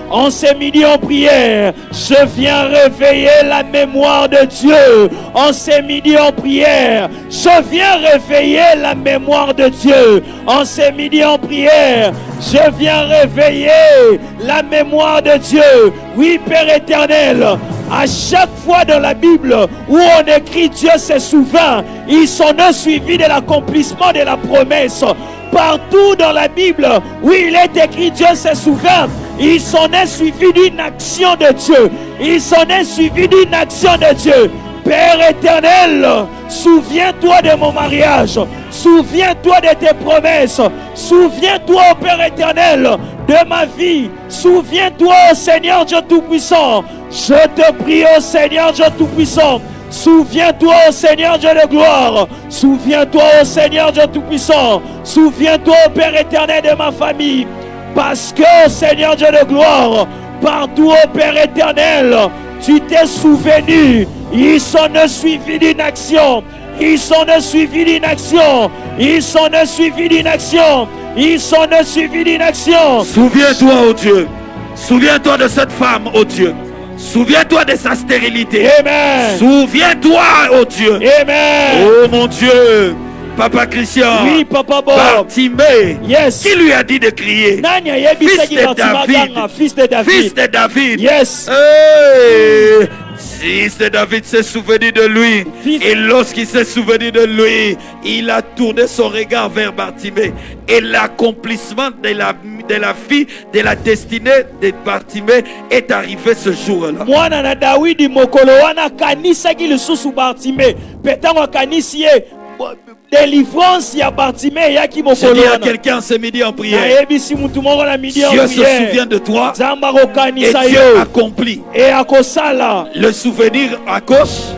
en ces midi en prière, je viens réveiller la mémoire de Dieu, en ces midi en prière, je viens réveiller la mémoire de Dieu, en ces midi en prière, je viens réveiller la mémoire de Dieu. Oui, Père éternel, à chaque fois dans la Bible où on écrit Dieu se souvient, ils sont suivis de l'accomplissement de la promesse. Partout dans la Bible où il est écrit Dieu se souvient, ils sont suivis d'une action de Dieu. Ils sont suivis d'une action de Dieu. Père éternel, souviens-toi de mon mariage. Souviens-toi de tes promesses. Souviens-toi, Père éternel, de ma vie. Souviens-toi, Seigneur Dieu Tout-Puissant. Je te prie, ô Seigneur Dieu Tout-Puissant. Souviens-toi, ô Seigneur Dieu de gloire. Souviens-toi, ô Seigneur Dieu Tout-Puissant. Souviens-toi, ô Père éternel, de ma famille. Parce que, Seigneur Dieu de gloire, partout, ô Père éternel, tu t'es souvenu. Ils sont suivis d'une action. Ils sont suivis d'une action. Ils sont suivis d'une action. Ils sont suivis d'une action. Souviens-toi, ô Dieu. Souviens-toi de cette femme, ô Dieu. Souviens-toi de sa stérilité. Amen. Souviens-toi, ô Dieu. Amen. Oh mon Dieu. Papa Christian. Oui, Papa Bob. Bartimée. Yes. Qui lui a dit de crier? Fils de David. Fils de David. Fils de David. Yes. Hey. Fils de David s'est souvenu de lui. Et lorsqu'il s'est souvenu de lui, il a tourné son regard vers Bartimée. Et l'accomplissement de la vie, de la destinée de Bartimée est arrivé ce jour-là. Mwana na Dawidi mokolo wana kanisa ki lisusu Bartimée. Petango kanisi ye délivrance ya Bartimée ya ki mokolo wana. Je dis à quelqu'un ce midi en prière. Dieu se souvient de toi. Et Dieu accomplit. Et akosala le souvenir à gauche.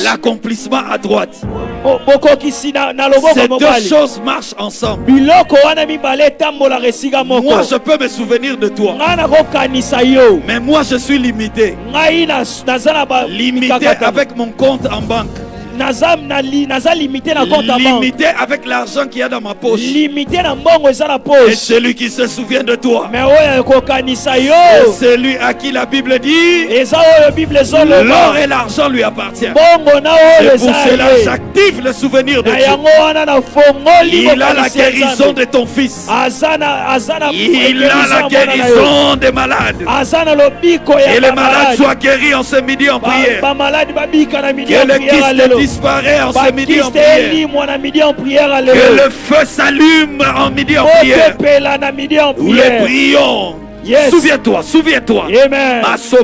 L'accomplissement à droite. Ces deux choses marchent ensemble. Moi je peux me souvenir de toi. Mais moi je suis limité. Limité avec mon compte en banque. Limité avec l'argent qu'il y a dans ma poche. Et celui qui se souvient de toi, et celui à qui la Bible dit l'or et l'argent lui appartient. Et pour cela j'active le souvenir de Dieu. Il a la guérison de ton fils. Il a la guérison des malades. Et les malades soient guéris en ce midi en prière. Que le Christ disparaît en ce midi en prière. Que le feu s'allume en midi en prière. Nous les prions. Yes. Souviens-toi. Amen. Si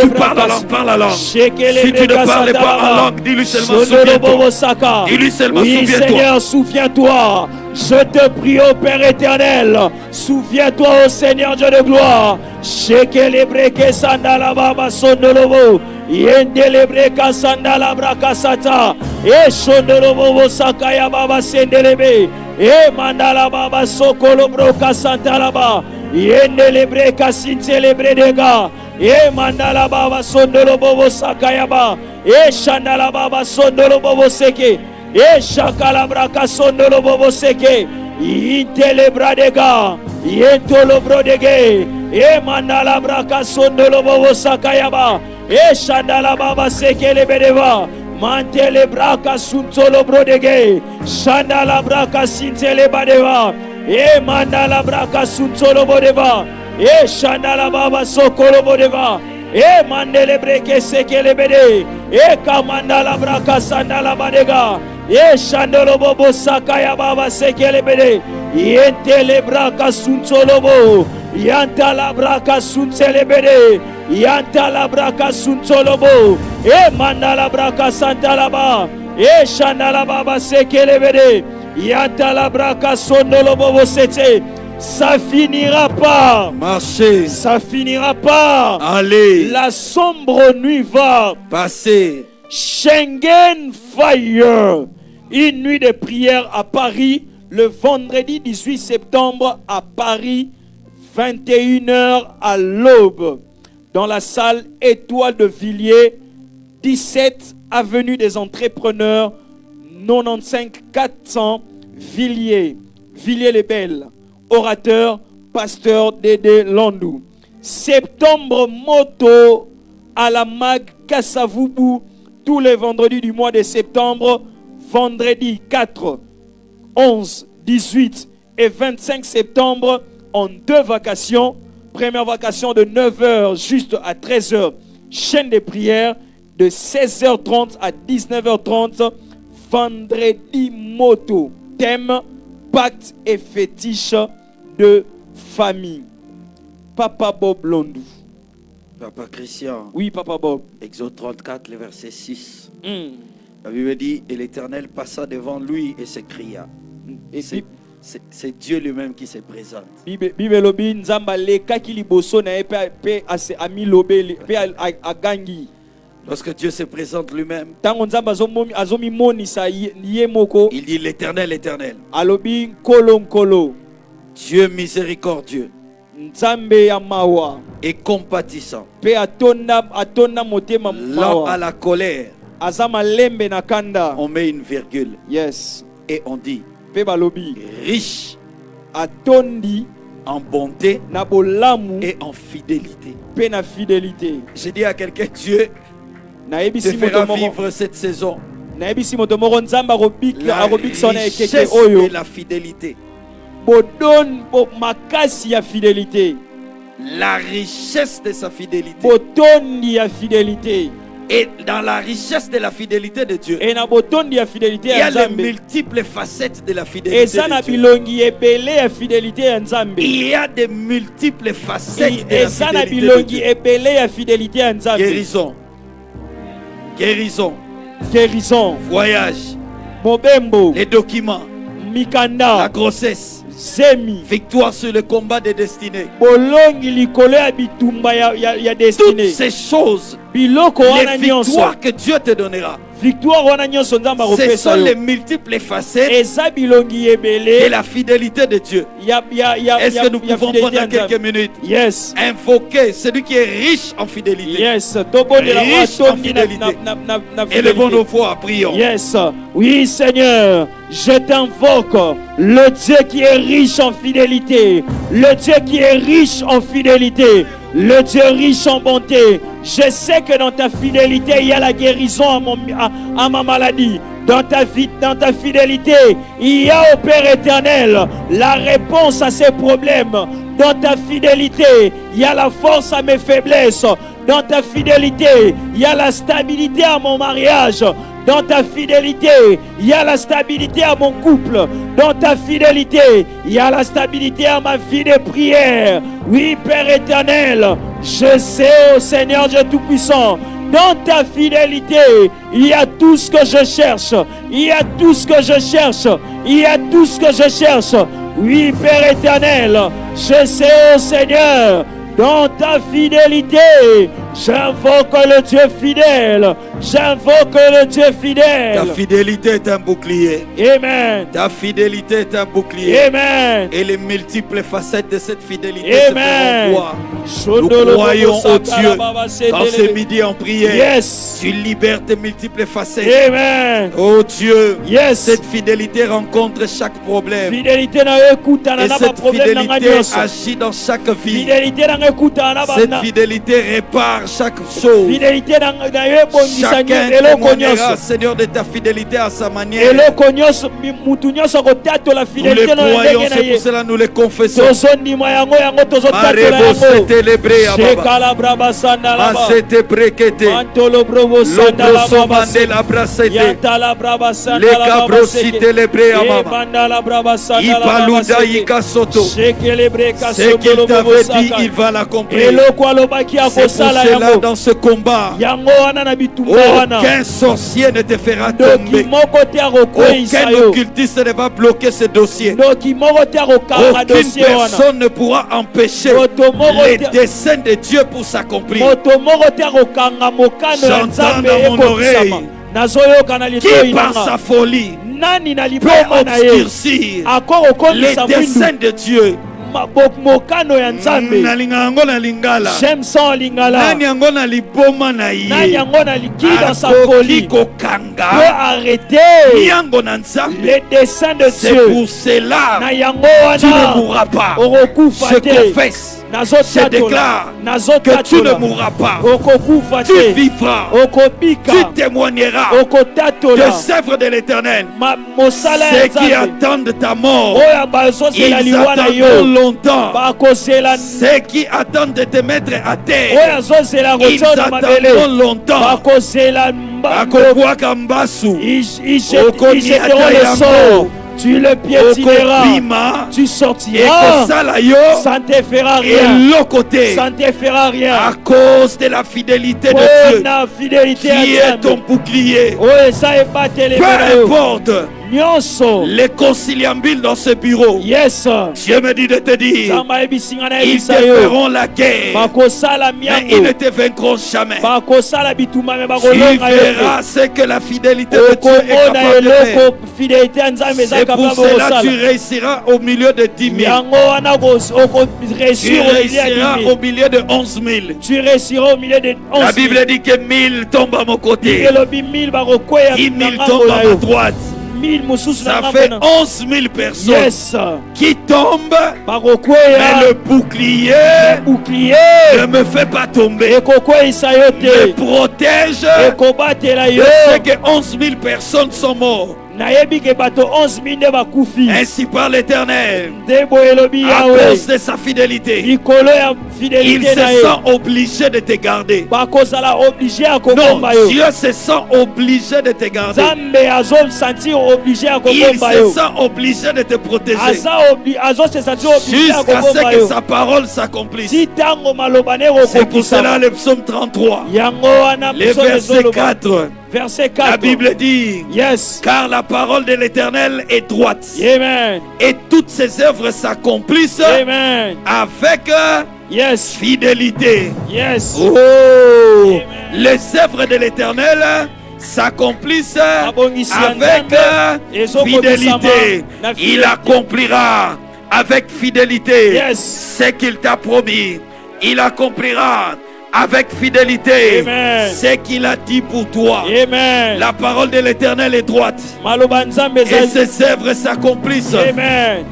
tu parles la langue, parle la langue. Si tu ne parles pas en langue, dis-lui seulement souviens-toi. Dis-lui seulement souviens-toi. Seigneur, souviens-toi. Je te prie, ô Père éternel. Souviens-toi, ô Seigneur Dieu de gloire. Shekelebreke sandala baba sondolobo. Yendelebreka sandala brakasata. E sondolobo sakaya baba sendelebe. E mandala baba sokolo broka santalaba. Yendelebre kasin celebre dega. E mandala baba sondolo bobo sakayaba. E shandala baba sondolo bobo seke. E shakalabra kasondolo bobo seke. Intelebra dega. Yentolo brodege. E mandala braka sondolo bobo sakayaba. E shandala baba seke lebedeva. Mantele braka suntolo brodege. Shandala braka sintele badeva. E mandala braka suntolo bodeva. E shandala baba sokolo bodeva. E mandele breke sekele bede. E kamandala braka sandala badega. E shandolo bobo sakaya baba sekele bede. Yentele braka suntolo bo. Yantala braka suntele bede. Yantala braka suntolo bo. E mandala braka santala ba. E shandala baba sekele bede. Yantala braka sondolo bobo sete. Ça finira pas. Marcher. Ça finira pas. Aller. La sombre nuit va passer. Schengen Fire. Une nuit de prière à Paris le vendredi 18 septembre à Paris, 21h à l'aube, dans la salle Étoile de Villiers, 17 avenue des Entrepreneurs, 95 400 Villiers, Villiers-les-Belles. Orateur, pasteur Dédé Landou. Septembre moto à la MAG Kassavubu, tous les vendredis du mois de septembre, vendredi 4, 11, 18 et 25 septembre, en 2 vacations. Première vacation de 9h juste à 13h. Chaîne de prière de 16h30 à 19h30. Vendredi moto. Thème pacte et fétiche de famille. Papa Bob Londou. Papa Christian. Oui, Papa Bob. Exode 34, le verset 6. La Bible dit, et l'Éternel passa devant lui et s'écria. Et c'est Dieu lui-même qui se présente. Lorsque Dieu se présente lui-même, il dit l'Éternel, l'Éternel. Dieu miséricordieux et compatissant, lent à la colère. On met une virgule. Yes. Et on dit riche en bonté et en fidélité. J'ai dit à quelqu'un, Dieu te fera vivre cette saison la richesse et la fidélité. La richesse de sa fidélité. Et dans la richesse de la fidélité de Dieu, il y a les multiples facettes de la fidélité de Dieu. Il y a des multiples facettes de la fidélité de Dieu. Guérison. Guérison. Guérison. Voyage. Mobembo. Les documents. Mikanda. La grossesse. Zemi. Victoire sur le combat des destinées. Toutes ces choses, les victoires que Dieu te donnera, ce sont les multiples facettes de la fidélité de Dieu. Est-ce que nous pouvons pendant quelques minutes invoquer celui qui est riche en fidélité? Riche en fidélité. Élevons nos voix, prions. Oui, Seigneur, je t'invoque, le Dieu qui est riche en fidélité, le Dieu qui est riche en fidélité, le Dieu riche en bonté. Je sais que dans ta fidélité, il y a la guérison à ma maladie. Dans ta fidélité, il y a au Père éternel la réponse à ces problèmes. Dans ta fidélité, il y a la force à mes faiblesses. Dans ta fidélité, il y a la stabilité à mon mariage. Dans ta fidélité, il y a la stabilité à mon couple. Dans ta fidélité, il y a la stabilité à ma vie de prière. Oui, Père éternel, je sais, oh Seigneur Dieu Tout-Puissant, dans ta fidélité, il y a tout ce que je cherche. Il y a tout ce que je cherche. Il y a tout ce que je cherche. Oui, Père éternel, je sais, oh Seigneur, dans ta fidélité, j'invoque le Dieu fidèle. J'invoque le Dieu fidèle. Ta fidélité est un bouclier. Amen. Ta fidélité est un bouclier. Amen. Et les multiples facettes de cette fidélité Amen. se feront voir. Nous croyons au Dieu. Quand c'est midi en prière, tu libères tes multiples facettes. Amen. Oh Dieu, cette fidélité rencontre chaque problème. Et cette fidélité agit dans chaque vie. Cette fidélité répare chaque chose. Chacun témoignera, Seigneur, de ta fidélité à sa manière. Nous le croyons, c'est pour cela nous le confessons. Ce qu'il t'avait dit, il va l'accomplir. C'est pour cela dans ce combat, oh Aucun sorcier ne te fera tomber. Aucun occultiste ne va bloquer ce dossier. Aucune personne ne pourra empêcher les desseins de Dieu pour s'accomplir. J'entends dans mon oreille qui par sa folie peut obscurcir les desseins de Dieu. J'aime son lingala. Peut arrêter les desseins de Dieu. C'est pour cela tu ne mourras pas. Je confesse. Je déclare que tu ne mourras pas. Tu vivras. Tu témoigneras des œuvres de l'Éternel. Ceux qui attendent ta mort, ils attendront longtemps. Ceux qui attendent de te mettre à terre, ils attendront longtemps. Ils jetteront le sort. Tu le piétineras, tu sortiras, ça ne te fera rien, ça ne te fera rien, à cause de la fidélité de Dieu, qui est ton bouclier. Peu importe les conciliabules dans ce bureau, Dieu me dit de te dire, ils te feront la guerre, mais ils ne te vaincront jamais. Tu verras ce que la fidélité de Dieu est capable de faire. C'est pour cela que tu réussiras au milieu de 10 000. Tu réussiras au milieu de 11 000. Tu réussiras au milieu de 11 000. La Bible dit que 1000 tombent à mon côté, 10 000 tombent à ma droite. Ça fait 11 000 personnes qui tombent, mais le bouclier ne me fait pas tomber, me protège. Je sais que 11 000 personnes sont mortes. Ainsi par l'Éternel, à cause de sa fidélité, il se sent obligé de te garder. Non, Dieu se sent obligé de te garder. Il se sent obligé de te protéger jusqu'à ce que sa parole s'accomplisse. C'est pour cela le psaume 33, le verset 4. Verset 4. La Bible dit, car la parole de l'Éternel est droite. Amen. Et toutes ses œuvres s'accomplissent avec fidélité. Oh, Amen. les œuvres de l'Éternel s'accomplissent avec fidélité. Il accomplira avec fidélité ce qu'il t'a promis. Il accomplira avec fidélité ce qu'il a dit pour toi. Amen. La parole de l'Éternel est droite et ses œuvres s'accomplissent.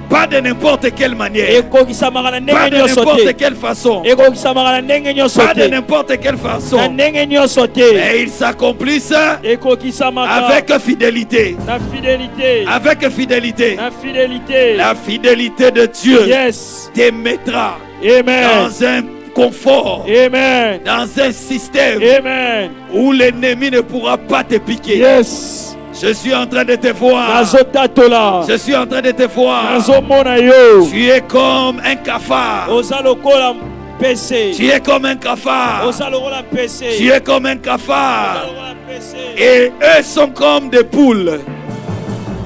Pas de n'importe quelle manière, pas de n'importe quelle façon, pas de n'importe quelle façon, mais ils s'accomplissent avec fidélité. Avec fidélité. La fidélité de Dieu te mettra dans un confort, dans un système où l'ennemi ne pourra pas te piquer. Je suis en train de te voir. Je suis en train de te voir. Tu es comme un cafard. Tu es comme un cafard. Tu es comme un cafard. Et eux sont comme des poules.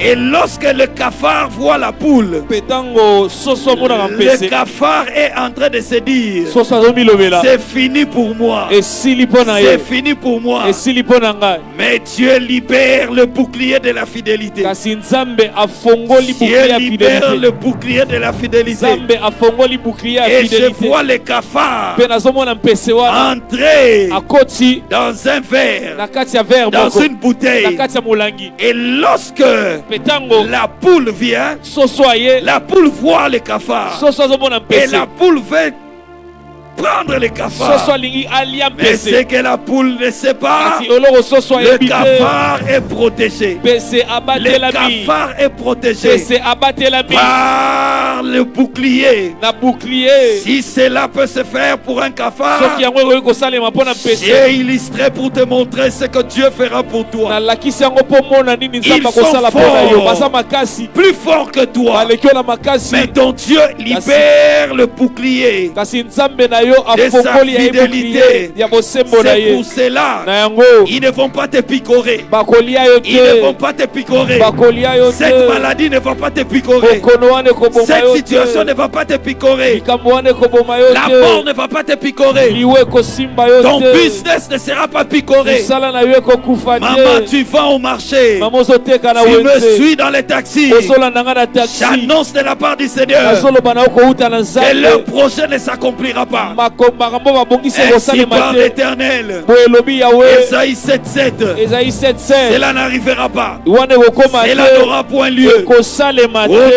Et lorsque le cafard voit la poule, le cafard est en train de se dire, c'est fini pour moi. C'est fini pour moi. Mais Dieu libère le bouclier de la fidélité. Dieu libère le bouclier de la fidélité. Et je vois le cafard entrer dans un verre, dans une bouteille. Et lorsque la poule vient, la poule voit le cafard et la poule veut prendre le cafard. Mais c'est que la poule ne sait pas, le cafard est protégé. Le cafard est protégé par le bouclier. Si cela peut se faire pour un cafard, j'ai illustré pour te montrer ce que Dieu fera pour toi. Ils sont forts, plus forts que toi, mais ton Dieu libère le bouclier de sa fidélité. C'est pour cela ils ne vont pas te picorer. Ils ne vont pas te picorer. Cette maladie ne va pas te picorer. Cette situation ne va pas te picorer. La mort ne va pas te picorer. Ton business ne sera pas picoré. Maman, tu vas au marché. Tu me suis dans les taxis. J'annonce de la part du Seigneur que leur projet ne s'accomplira pas. Ainsi par l'Éternel. Ésaïe 7:7. Cela n'arrivera pas. Cela n'aura point lieu. Au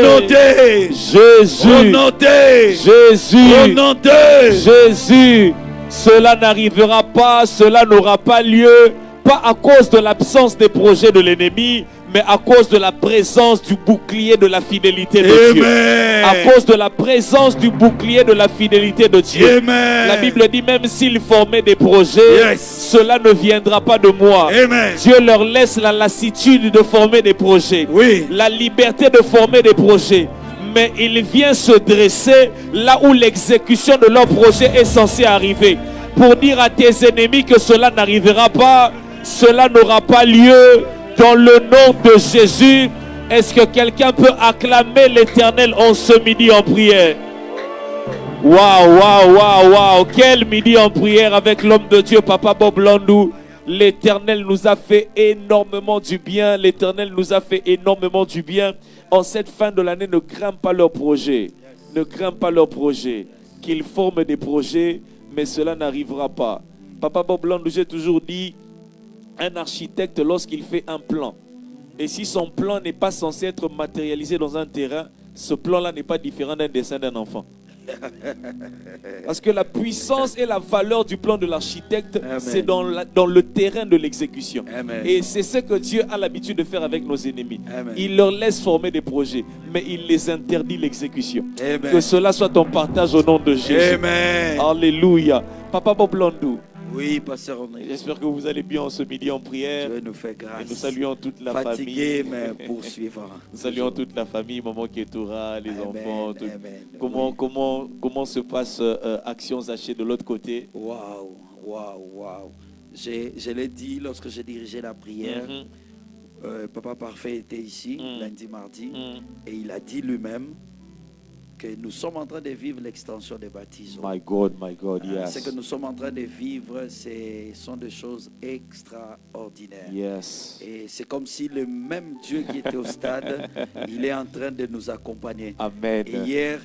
nom de Jésus. Au nom de Jésus. Au nom de Jésus. Cela n'arrivera pas, cela n'aura pas lieu, pas à cause de l'absence des projets de l'ennemi, mais à cause de la présence du bouclier de la fidélité de Dieu. À cause de la présence du bouclier de la fidélité de Dieu. Amen. La Bible dit, même s'ils formaient des projets, cela ne viendra pas de moi. Amen. Dieu leur laisse la lassitude de former des projets, la liberté de former des projets. Mais il vient se dresser là où l'exécution de leur projet est censée arriver, pour dire à tes ennemis que cela n'arrivera pas, cela n'aura pas lieu, dans le nom de Jésus. Est-ce que quelqu'un peut acclamer l'Éternel en ce midi en prière? Waouh, waouh, waouh, waouh! Quel midi en prière avec l'homme de Dieu, Papa Bob Landou. L'Éternel nous a fait énormément du bien. L'Éternel nous a fait énormément du bien. En cette fin de l'année, ne crains pas leurs projets. Ne crains pas leurs projets. Qu'ils forment des projets, mais cela n'arrivera pas. Papa Bob Landou, j'ai toujours dit, un architecte, lorsqu'il fait un plan, et si son plan n'est pas censé être matérialisé dans un terrain, ce plan-là n'est pas différent d'un dessin d'un enfant. Parce que la puissance et la valeur du plan de l'architecte, c'est dans le terrain de l'exécution. Et c'est ce que Dieu a l'habitude de faire avec nos ennemis. Il leur laisse former des projets, mais il les interdit l'exécution. Que cela soit ton partage au nom de Jésus. Amen. Alléluia. Papa Bob Landou. Oui, pasteur André. J'espère que vous allez bien ce midi en prière. Dieu nous fait grâce. Et nous saluons toute la Fatigué, famille. mais poursuivant. Nous saluons toute la famille, Maman Ketoura, les enfants. Tout. Amen. Comment se passe Action Zaché de l'autre côté? Waouh, waouh, waouh. Je l'ai dit lorsque j'ai dirigé la prière. Papa Parfait était ici lundi, mardi. Et il a dit lui-même que nous sommes en train de vivre l'extension des baptêmes. My God, yes. Ce que nous sommes en train de vivre, ce sont des choses extraordinaires. Yes. Et c'est comme si le même Dieu qui était au stade, il est en train de nous accompagner. Amen. Et hier,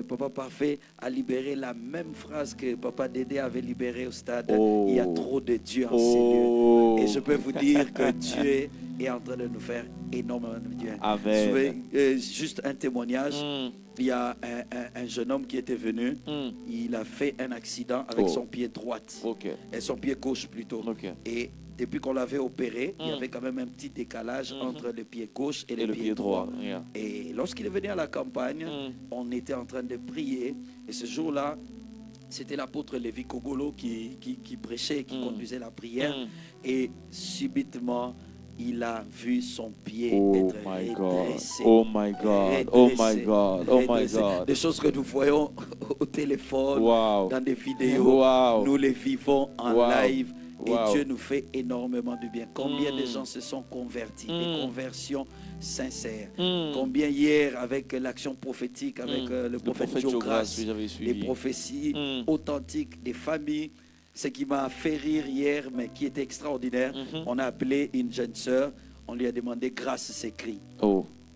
Papa Parfait a libéré la même phrase que Papa Dédé avait libérée au stade. Il y a trop de Dieu en ces lieux. Et je peux vous dire que Dieu est en train de nous faire énormément de bien. Amen. Juste un témoignage. Il y a un jeune homme qui était venu. Il a fait un accident avec son pied droit. Et son pied gauche plutôt. Et depuis qu'on l'avait opéré, il y avait quand même un petit décalage entre le pied gauche et le pied droit. Et lorsqu'il est venu à la campagne, on était en train de prier. Et ce jour-là, c'était l'apôtre Lévi Kogolo qui prêchait, qui conduisait la prière. Et subitement, il a vu son pied être redressé. Oh my God. Oh my God. Oh my God. Des choses que nous voyons au téléphone, dans des vidéos, nous les vivons en live. Et Dieu nous fait énormément de bien. Combien de gens se sont convertis, des conversions sincères. Combien hier, avec l'action prophétique, avec le prophète Joe Grace, les prophéties authentiques des familles. Ce qui m'a fait rire hier, mais qui était extraordinaire, on a appelé une jeune sœur, on lui a demandé Grâce s'écrit.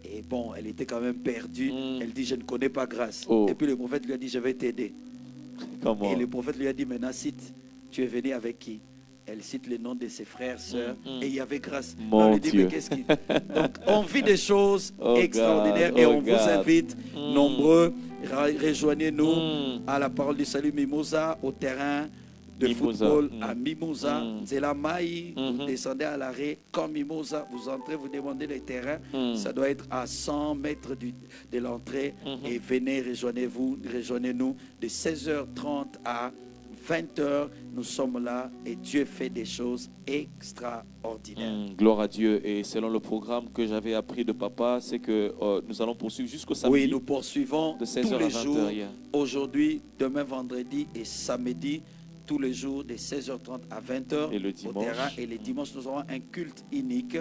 Et bon, elle était quand même perdue. Elle dit, je ne connais pas Grâce. Et puis le prophète lui a dit, je vais t'aider. Et le prophète lui a dit, maintenant cite, tu es venu avec qui? Elle cite le nom de ses frères, sœurs, et il y avait Grâce. On lui dit, mais qu'est-ce qui... Donc, on vit des choses extraordinaires et on vous invite, nombreux, rejoignez-nous à la parole du salut Mimosa, au terrain de football à Mimosa. C'est la maille, vous descendez à l'arrêt comme Mimosa, vous entrez, vous demandez les terrains. Ça doit être à 100 mètres de l'entrée. Et venez, rejoignez-nous de 16h30 à 20h, nous sommes là et Dieu fait des choses extraordinaires. Gloire à Dieu. Et selon le programme que j'avais appris de papa, c'est que nous allons poursuivre jusqu'au samedi. Oui, nous poursuivons de 16h tous les à 20h jours. hier. Aujourd'hui, demain vendredi et samedi, tous les jours de 16h30 à 20h et le au dimanche. terrain. Et les dimanches, nous aurons un culte unique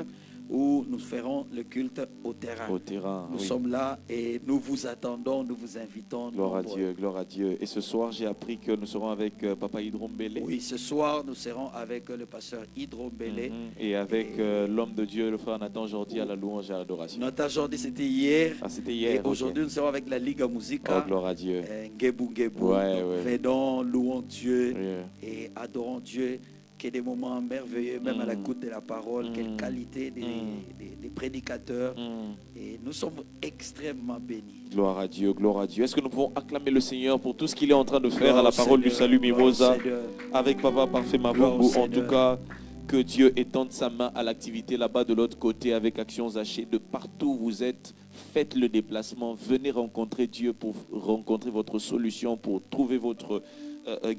où nous ferons le culte au terrain. Au terrain, nous oui. sommes là et nous vous attendons, nous vous invitons. Gloire à nombreux. Dieu, gloire à Dieu. Et ce soir, j'ai appris que nous serons avec Papa Hydrombélé. Oui, ce soir, nous serons avec le pasteur Hydrombélé. Et avec l'homme de Dieu, le frère Nathan Jordi, à la louange et à l'adoration. Notre aujourd'hui, c'était hier. Ah, c'était hier. Et aujourd'hui, nous serons avec la Liga Musica. Oh, gloire à Dieu. Ngebu Ngebu. Ouais, ouais. Venons, louons Dieu Yeah. et adorons Dieu. Qu'il y ait des moments merveilleux, même à l'écoute de la parole. Quelle qualité des prédicateurs. Et nous sommes extrêmement bénis. Gloire à Dieu, gloire à Dieu. Est-ce que nous pouvons acclamer le Seigneur pour tout ce qu'il est en train de faire à la Gloire parole Seigneur, du salut Mimosa Seigneur. avec Papa Parfait Gloire Mavungu? En Seigneur. tout cas, que Dieu étende sa main à l'activité là-bas de l'autre côté avec Action Zaché. De partout où vous êtes, faites le déplacement. Venez rencontrer Dieu pour rencontrer votre solution, pour trouver votre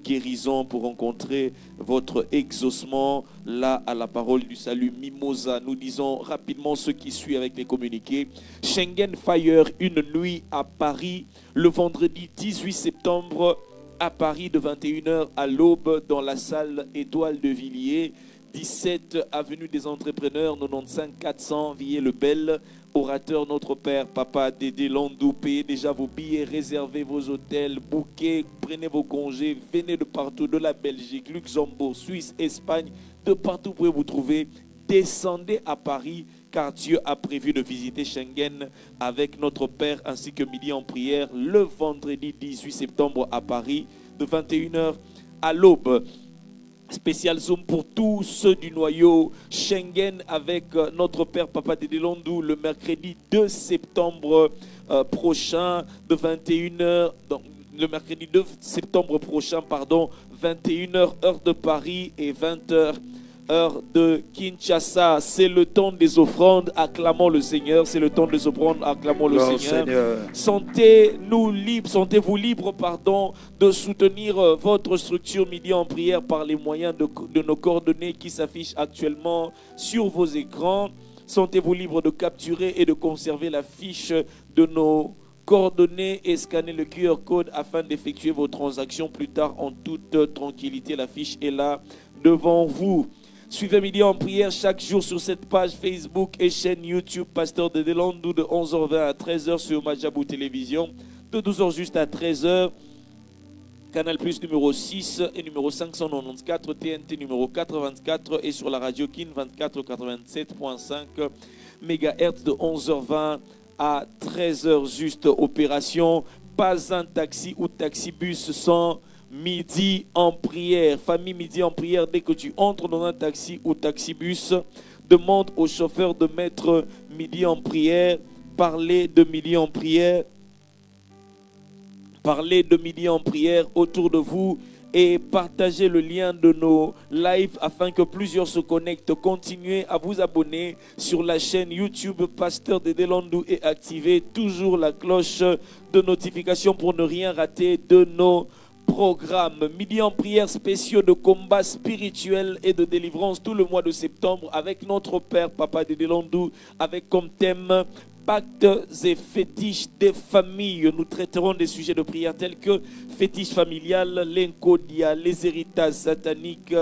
guérison, pour rencontrer votre exaucement là à la parole du salut Mimosa. Nous disons rapidement ce qui suit avec les communiqués. Schengen Fire, une nuit à Paris le vendredi 18 septembre à Paris de 21h à l'aube dans la salle Étoile de Villiers, 17 avenue des Entrepreneurs, 95 400 Villiers-le-Bel. Orateur Notre Père, Papa Dédé Landou, payez déjà vos billets, réservez vos hôtels, bouquez, prenez vos congés, venez de partout, de la Belgique, Luxembourg, Suisse, Espagne, de partout vous pouvez vous trouver. Descendez à Paris car Dieu a prévu de visiter Schengen avec Notre Père ainsi que Midi en prière le vendredi 18 septembre à Paris de 21h à l'aube. Spécial Zoom pour tous ceux du noyau Schengen avec Notre Père Papa Dédé Landou le mercredi 2 septembre prochain de 21h. Donc, le mercredi 2 septembre prochain, 21h heure de Paris et 20h heure de Kinshasa. C'est le temps des offrandes, acclamons le Seigneur. C'est le temps des offrandes, acclamons le Seigneur. Sentez-vous libre, de soutenir votre structure Midi en prière par les moyens de nos coordonnées qui s'affichent actuellement sur vos écrans. Sentez-vous libre de capturer et de conserver la fiche de nos coordonnées et scanner le QR code afin d'effectuer vos transactions plus tard en toute tranquillité. La fiche est là devant vous. Suivez Midi en prière chaque jour sur cette page Facebook et chaîne YouTube Pasteur Dédé Landou de 11h20 à 13h sur Majabou Télévision, de 12h juste à 13h. Canal Plus numéro 6 et numéro 594, TNT numéro 84 et sur la radio Kin 2487.5 MHz de 11h20 à 13h juste. Opération pas un taxi ou taxibus sans Midi en prière. Famille Midi en prière, dès que tu entres dans un taxi ou taxibus, demande au chauffeur de mettre Midi en prière. Parlez de Midi en prière. Parlez de Midi en prière autour de vous et partagez le lien de nos lives afin que plusieurs se connectent. Continuez à vous abonner sur la chaîne YouTube Pasteur Dédé Landou et activez toujours la cloche de notification pour ne rien rater de nos programmes. Midi en prière spéciaux de combat spirituel et de délivrance tout le mois de septembre avec Notre Père Papa Dédé Landou avec comme thème pactes et fétiches des familles. Nous traiterons des sujets de prière tels que fétiche familial, l'encodia, les héritages sataniques,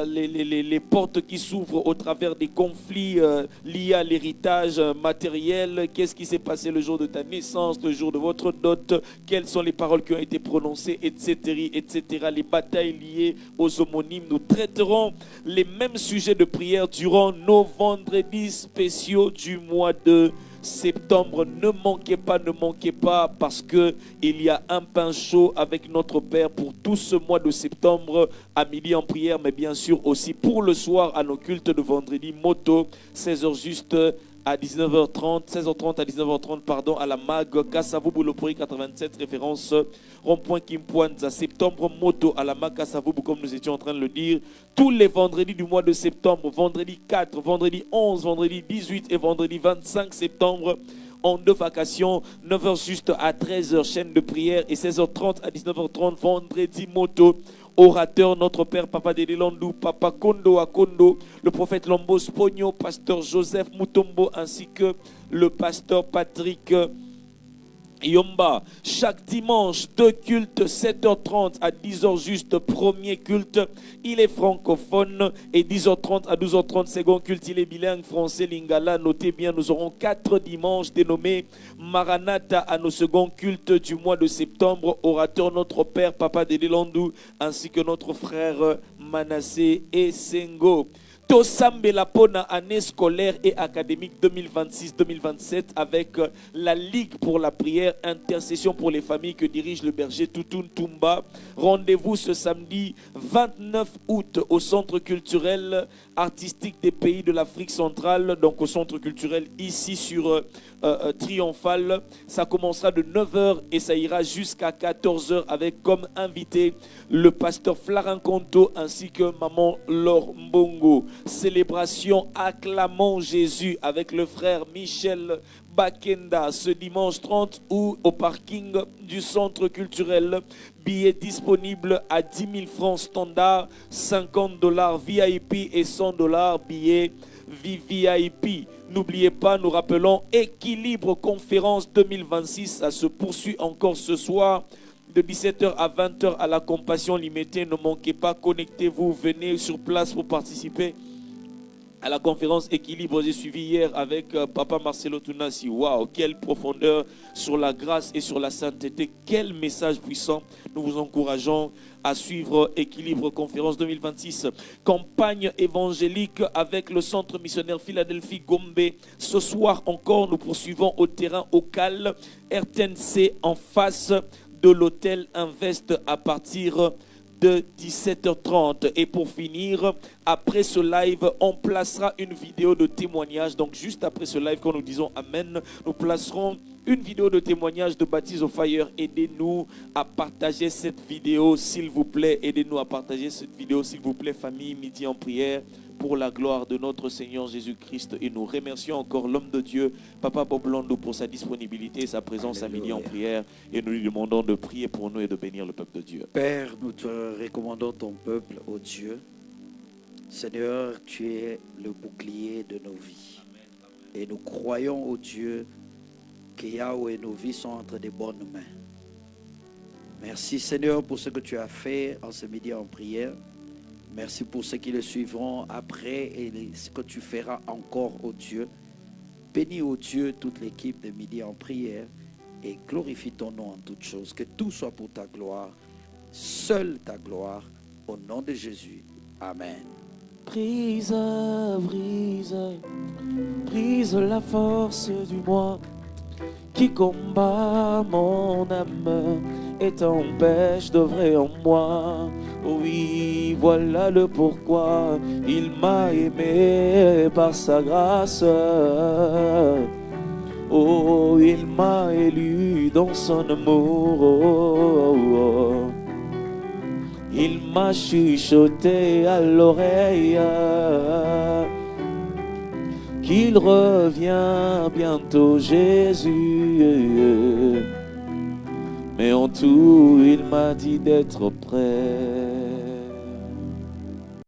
les portes qui s'ouvrent au travers des conflits liés à l'héritage matériel. Qu'est-ce qui s'est passé le jour de ta naissance, le jour de votre dot, quelles sont les paroles qui ont été prononcées, etc., etc. Les batailles liées aux homonymes. Nous traiterons les mêmes sujets de prière durant nos vendredis spéciaux du mois de septembre. Ne manquez pas parce que il y a un pain chaud avec Notre Père pour tout ce mois de septembre à Midi en prière, mais bien sûr aussi pour le soir à nos cultes de vendredi moto, 16h juste à 19h30, 16h30 à 19h30, à la MAG, Kassavou Boulopori 87, référence rond-point Kimpoanza. Septembre moto à la MAG Kassavou, comme nous étions en train de le dire, tous les vendredis du mois de septembre, vendredi 4, vendredi 11, vendredi 18 et vendredi 25 septembre, en 2 vacations, 9h juste à 13h, chaîne de prière, et 16h30 à 19h30, vendredi moto. orateur, notre Père Papa Delilandou, Papa Kondo Akondo, le prophète Lombo Spogno, pasteur Joseph Mutombo, ainsi que le pasteur Patrick Yomba. Chaque dimanche, 2 cultes, 7h30 à 10h juste, premier culte, il est francophone, et 10h30 à 12h30, second culte, il est bilingue, français, lingala. Notez bien, nous aurons 4 dimanches dénommés Maranatha à nos seconds cultes du mois de septembre. Orateur, notre Père Papa Delilandou, ainsi que notre frère Manassé et Sengo. Tosambe la pona année scolaire et académique 2026-2027 avec la Ligue pour la prière, intercession pour les familles que dirige le berger Toutoun Toumba. Rendez-vous ce samedi 29 août au Centre culturel artistique des pays de l'Afrique centrale, donc au Centre culturel ici sur Triomphal. Ça commencera de 9h et ça ira jusqu'à 14h avec comme invité le pasteur Flarin Conto ainsi que maman Laure Mbongo. Célébration acclamons Jésus avec le frère Michel Bakenda ce dimanche 30 août au parking du centre culturel. Billets disponibles à 10 000 francs standard, $50 VIP et $100 billets VVIP. N'oubliez pas, nous rappelons Équilibre Conférence 2026, ça se poursuit encore ce soir de 17h à 20h à la Compassion Limitée. Ne manquez pas, connectez-vous, venez sur place pour participer à la conférence Équilibre. J'ai suivi hier avec Papa Marcelo Tunasi. Waouh, quelle profondeur sur la grâce et sur la sainteté. Quel message puissant. Nous vous encourageons à suivre Équilibre Conférence 2026. Campagne évangélique avec le centre missionnaire Philadelphie Gombe. Ce soir encore, nous poursuivons au terrain au Cal, RTNC en face de l'hôtel Invest à partir de 17h30. Et pour finir, après ce live, on placera une vidéo de témoignage. Donc juste après ce live, quand nous disons Amen, nous placerons une vidéo de témoignage de Baptise au Fire. Aidez-nous à partager cette vidéo, s'il vous plaît. Aidez-nous à partager cette vidéo, s'il vous plaît, famille, midi en prière, pour la gloire de notre Seigneur Jésus-Christ. Et nous remercions encore l'homme de Dieu, Papa Bob Lando, pour sa disponibilité et sa présence à midi en prière. Et nous lui demandons de prier pour nous et de bénir le peuple de Dieu. Père, nous te recommandons ton peuple, ô Dieu. Seigneur, tu es le bouclier de nos vies. Et nous croyons, ô Dieu, que Yahweh, nos vies sont entre de bonnes mains. Merci Seigneur pour ce que tu as fait en ce midi en prière. Merci pour ceux qui le suivront après et ce que tu feras encore, ô Dieu. Bénis, ô Dieu, toute l'équipe de Midi en prière et glorifie ton nom en toutes choses. Que tout soit pour ta gloire, seule ta gloire, au nom de Jésus. Amen. Brise, brise, brise la force du moi qui combat mon âme et t'empêche d'œuvrer en moi. Oui, voilà le pourquoi il m'a aimé par sa grâce. Oh, il m'a élu dans son amour. Oh, oh, oh. Il m'a chuchoté à l'oreille qu'il revient bientôt Jésus. Mais en tout, il m'a dit d'être prêt.